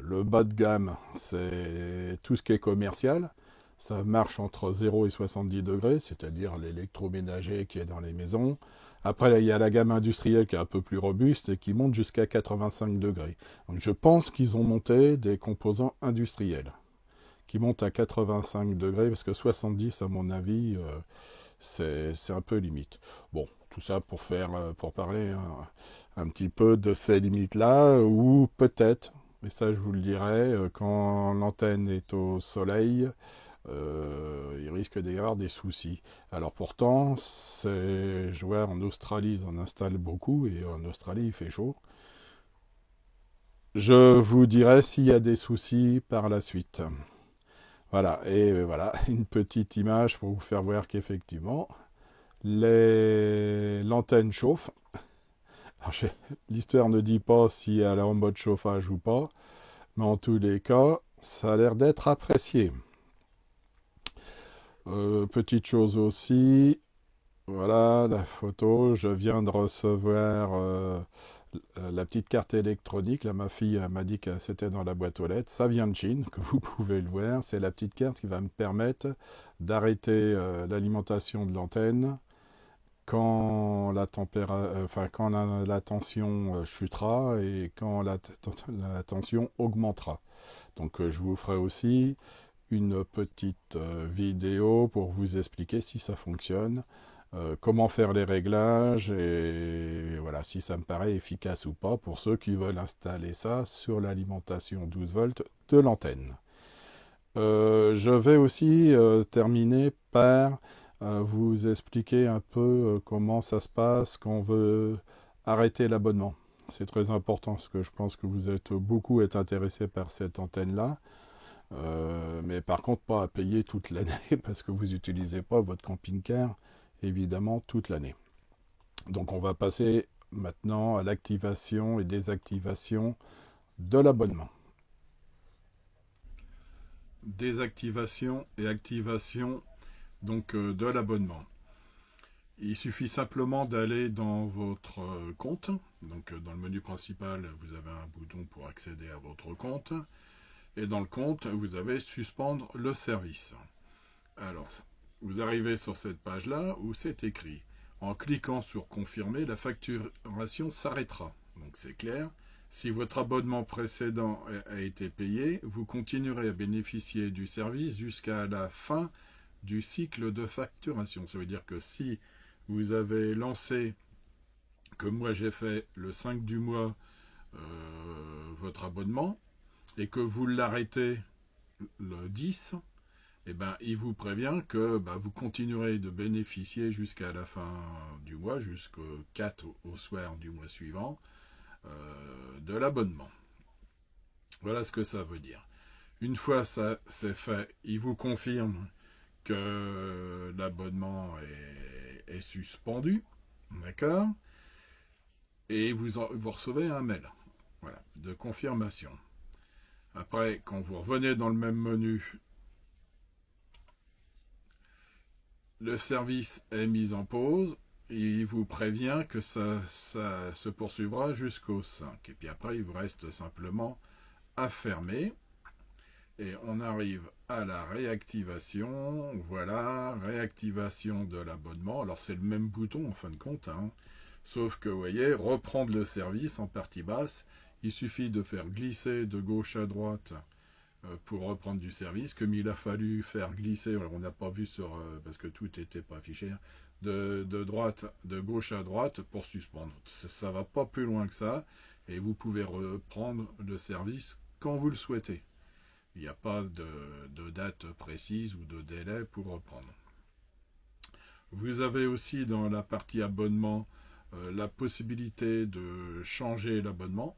[SPEAKER 1] le bas de gamme, c'est tout ce qui est commercial. Ça marche entre 0 et 70 degrés, c'est-à-dire l'électroménager qui est dans les maisons. Après, il y a la gamme industrielle qui est un peu plus robuste et qui monte jusqu'à 85 degrés. Donc, je pense qu'ils ont monté des composants industriels qui montent à 85 degrés, parce que 70, à mon avis, c'est un peu limite. Bon, tout ça pour parler un petit peu de ces limites-là, ou peut-être, et ça je vous le dirai, quand l'antenne est au soleil, il risque d'y avoir des soucis. Alors pourtant, je vois en Australie, ils en installent beaucoup, et en Australie il fait chaud. Je vous dirai s'il y a des soucis par la suite. Voilà, et voilà, une petite image pour vous faire voir qu'effectivement, l'antenne chauffe. Alors, l'histoire ne dit pas si elle est en mode chauffage ou pas, mais en tous les cas, ça a l'air d'être apprécié. Petite chose aussi, voilà la photo, je viens de recevoir la petite carte électronique. Là, ma fille m'a dit que c'était dans la boîte aux lettres. Ça vient de Chine, que vous pouvez le voir. C'est la petite carte qui va me permettre d'arrêter l'alimentation de l'antenne quand la tension chutera et quand la tension augmentera. Donc je vous ferai aussi une petite vidéo pour vous expliquer si ça fonctionne, comment faire les réglages et voilà si ça me paraît efficace ou pas pour ceux qui veulent installer ça sur l'alimentation 12 volts de l'antenne. Je vais aussi terminer par vous expliquer un peu comment ça se passe quand on veut arrêter l'abonnement. C'est très important parce que je pense que vous êtes beaucoup intéressés par cette antenne-là. Mais par contre, pas à payer toute l'année parce que vous n'utilisez pas votre camping-car, évidemment, toute l'année. Donc on va passer maintenant à l'activation et désactivation de l'abonnement. Désactivation et activation donc de l'abonnement. Il suffit simplement d'aller dans votre compte. Donc dans le menu principal, vous avez un bouton pour accéder à votre compte. Et dans le compte, vous avez suspendre le service. Alors, vous arrivez sur cette page-là où c'est écrit. En cliquant sur confirmer, la facturation s'arrêtera. Donc c'est clair. Si votre abonnement précédent a été payé, vous continuerez à bénéficier du service jusqu'à la fin du cycle de facturation. Ça veut dire que si vous avez lancé, comme moi j'ai fait le 5 du mois, votre abonnement, et que vous l'arrêtez le 10, eh ben, il vous prévient que vous continuerez de bénéficier jusqu'à la fin du mois, jusqu'au 4 au soir du mois suivant, de l'abonnement. Voilà ce que ça veut dire. Une fois ça c'est fait, il vous confirme que l'abonnement est suspendu, d'accord? Et vous recevez un mail, voilà, de confirmation. Après, quand vous revenez dans le même menu, le service est mis en pause et il vous prévient que ça se poursuivra jusqu'au 5. Et puis après, il vous reste simplement à fermer. Et on arrive à la réactivation. Voilà, réactivation de l'abonnement. Alors c'est le même bouton en fin de compte, hein. Sauf que vous voyez, reprendre le service en partie basse. Il suffit de faire glisser de gauche à droite pour reprendre du service, comme il a fallu faire glisser, on n'a pas vu parce que tout n'était pas affiché, de gauche à droite pour suspendre. Ça va pas plus loin que ça, et vous pouvez reprendre le service quand vous le souhaitez. Il n'y a pas de date précise ou de délai pour reprendre. Vous avez aussi dans la partie abonnement la possibilité de changer l'abonnement.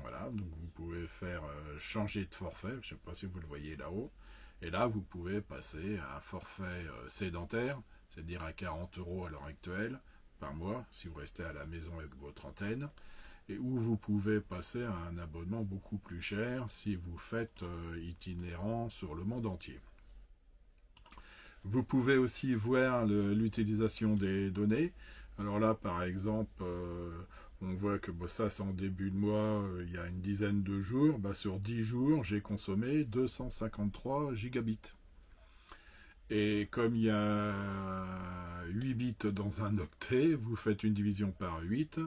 [SPEAKER 1] Voilà, donc vous pouvez faire changer de forfait, je ne sais pas si vous le voyez là-haut. Et là, vous pouvez passer à un forfait sédentaire, c'est-à-dire à 40 € à l'heure actuelle par mois, si vous restez à la maison avec votre antenne, et où vous pouvez passer à un abonnement beaucoup plus cher si vous faites itinérant sur le monde entier. Vous pouvez aussi voir l'utilisation des données. Alors là, par exemple, on voit que ça, c'est en début de mois, il y a une dizaine de jours. Sur 10 jours, j'ai consommé 253 gigabits. Et comme il y a 8 bits dans un octet, vous faites une division par 8.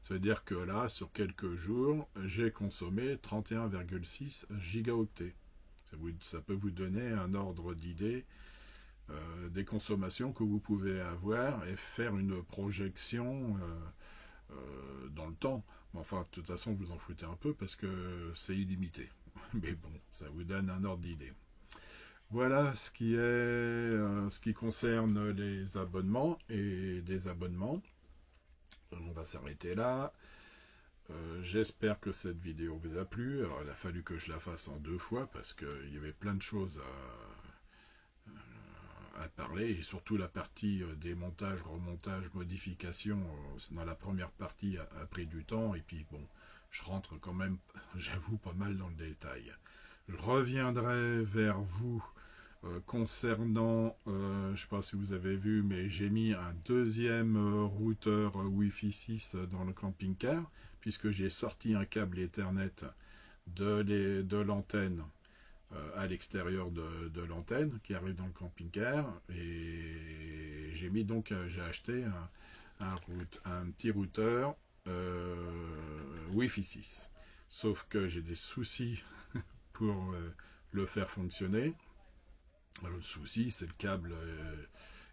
[SPEAKER 1] Ça veut dire que là, sur quelques jours, j'ai consommé 31,6 gigaoctets. Ça peut vous donner un ordre d'idée des consommations que vous pouvez avoir et faire une projection dans le temps. Mais enfin, de toute façon, vous en foutez un peu parce que c'est illimité. Mais bon, ça vous donne un ordre d'idée. Voilà ce qui concerne les abonnements et désabonnements. On va s'arrêter là. J'espère que cette vidéo vous a plu. Alors il a fallu que je la fasse en 2 fois parce qu'il y avait plein de choses à parler, et surtout la partie démontage, remontage, modification dans la première partie a pris du temps, et puis bon, je rentre quand même, j'avoue, pas mal dans le détail. Je reviendrai vers vous concernant, je ne sais pas si vous avez vu, mais j'ai mis un deuxième routeur Wi-Fi 6 dans le camping-car, puisque j'ai sorti un câble Ethernet de l'antenne à l'extérieur de l'antenne qui arrive dans le camping-car, et j'ai mis donc, j'ai acheté un petit routeur Wi-Fi 6. Sauf que j'ai des soucis pour le faire fonctionner. Le souci, c'est le câble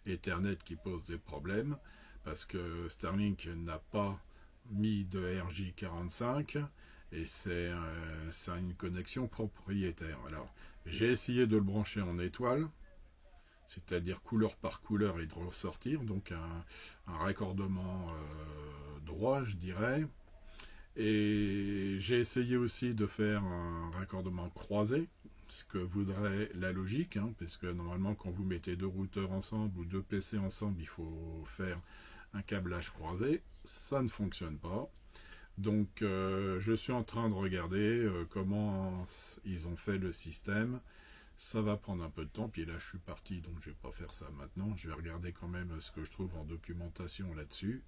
[SPEAKER 1] Ethernet qui pose des problèmes, parce que Starlink n'a pas mis de RJ45, et c'est une connexion propriétaire. Alors, j'ai essayé de le brancher en étoile, c'est-à-dire couleur par couleur, et de ressortir, donc un raccordement droit, je dirais. Et j'ai essayé aussi de faire un raccordement croisé, ce que voudrait la logique, puisque normalement quand vous mettez 2 routeurs ensemble ou 2 PC ensemble, il faut faire un câblage croisé. Ça ne fonctionne pas. Donc je suis en train de regarder comment ils ont fait le système. Ça va prendre un peu de temps, puis là je suis parti, donc je vais pas faire ça maintenant. Je vais regarder quand même ce que je trouve en documentation là-dessus.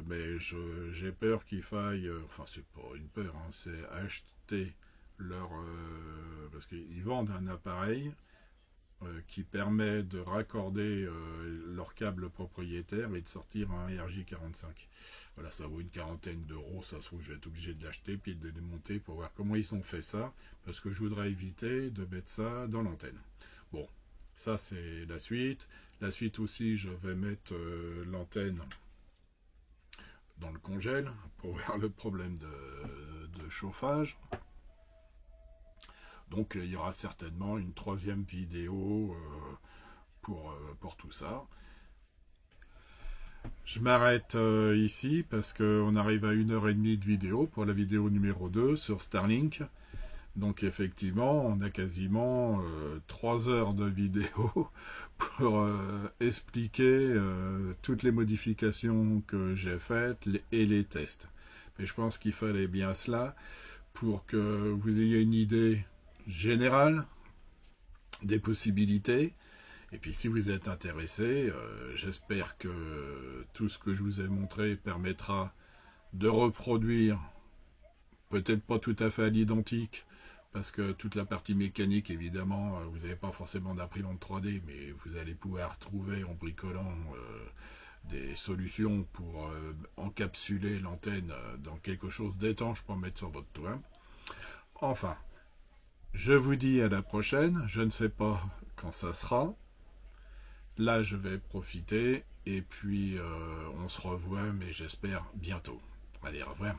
[SPEAKER 1] Mais j'ai peur qu'il faille, enfin c'est pas une peur, c'est acheter leur, parce qu'ils vendent un appareil qui permet de raccorder leur câble propriétaire et de sortir un RJ45. Voilà, ça vaut une quarantaine d'euros, ça se trouve je vais être obligé de l'acheter puis de le démonter pour voir comment ils ont fait ça, parce que je voudrais éviter de mettre ça dans l'antenne. Bon, ça c'est la suite. La suite aussi, je vais mettre l'antenne dans le congèle pour voir le problème de chauffage. Donc il y aura certainement une 3e vidéo pour tout ça. Je m'arrête ici parce qu'on arrive à 1h30 de vidéo pour la vidéo numéro 2 sur Starlink. Donc effectivement, on a quasiment 3 heures de vidéo pour expliquer toutes les modifications que j'ai faites et les tests. Mais je pense qu'il fallait bien cela pour que vous ayez une idée générale des possibilités. Et puis si vous êtes intéressé, j'espère que tout ce que je vous ai montré permettra de reproduire, peut-être pas tout à fait à l'identique, parce que toute la partie mécanique, évidemment, vous n'avez pas forcément d'imprimante 3D, mais vous allez pouvoir trouver en bricolant des solutions pour encapsuler l'antenne dans quelque chose d'étanche pour mettre sur votre toit. Enfin, je vous dis à la prochaine. Je ne sais pas quand ça sera. Là, je vais profiter, et puis on se revoit, mais j'espère bientôt. Allez, au revoir.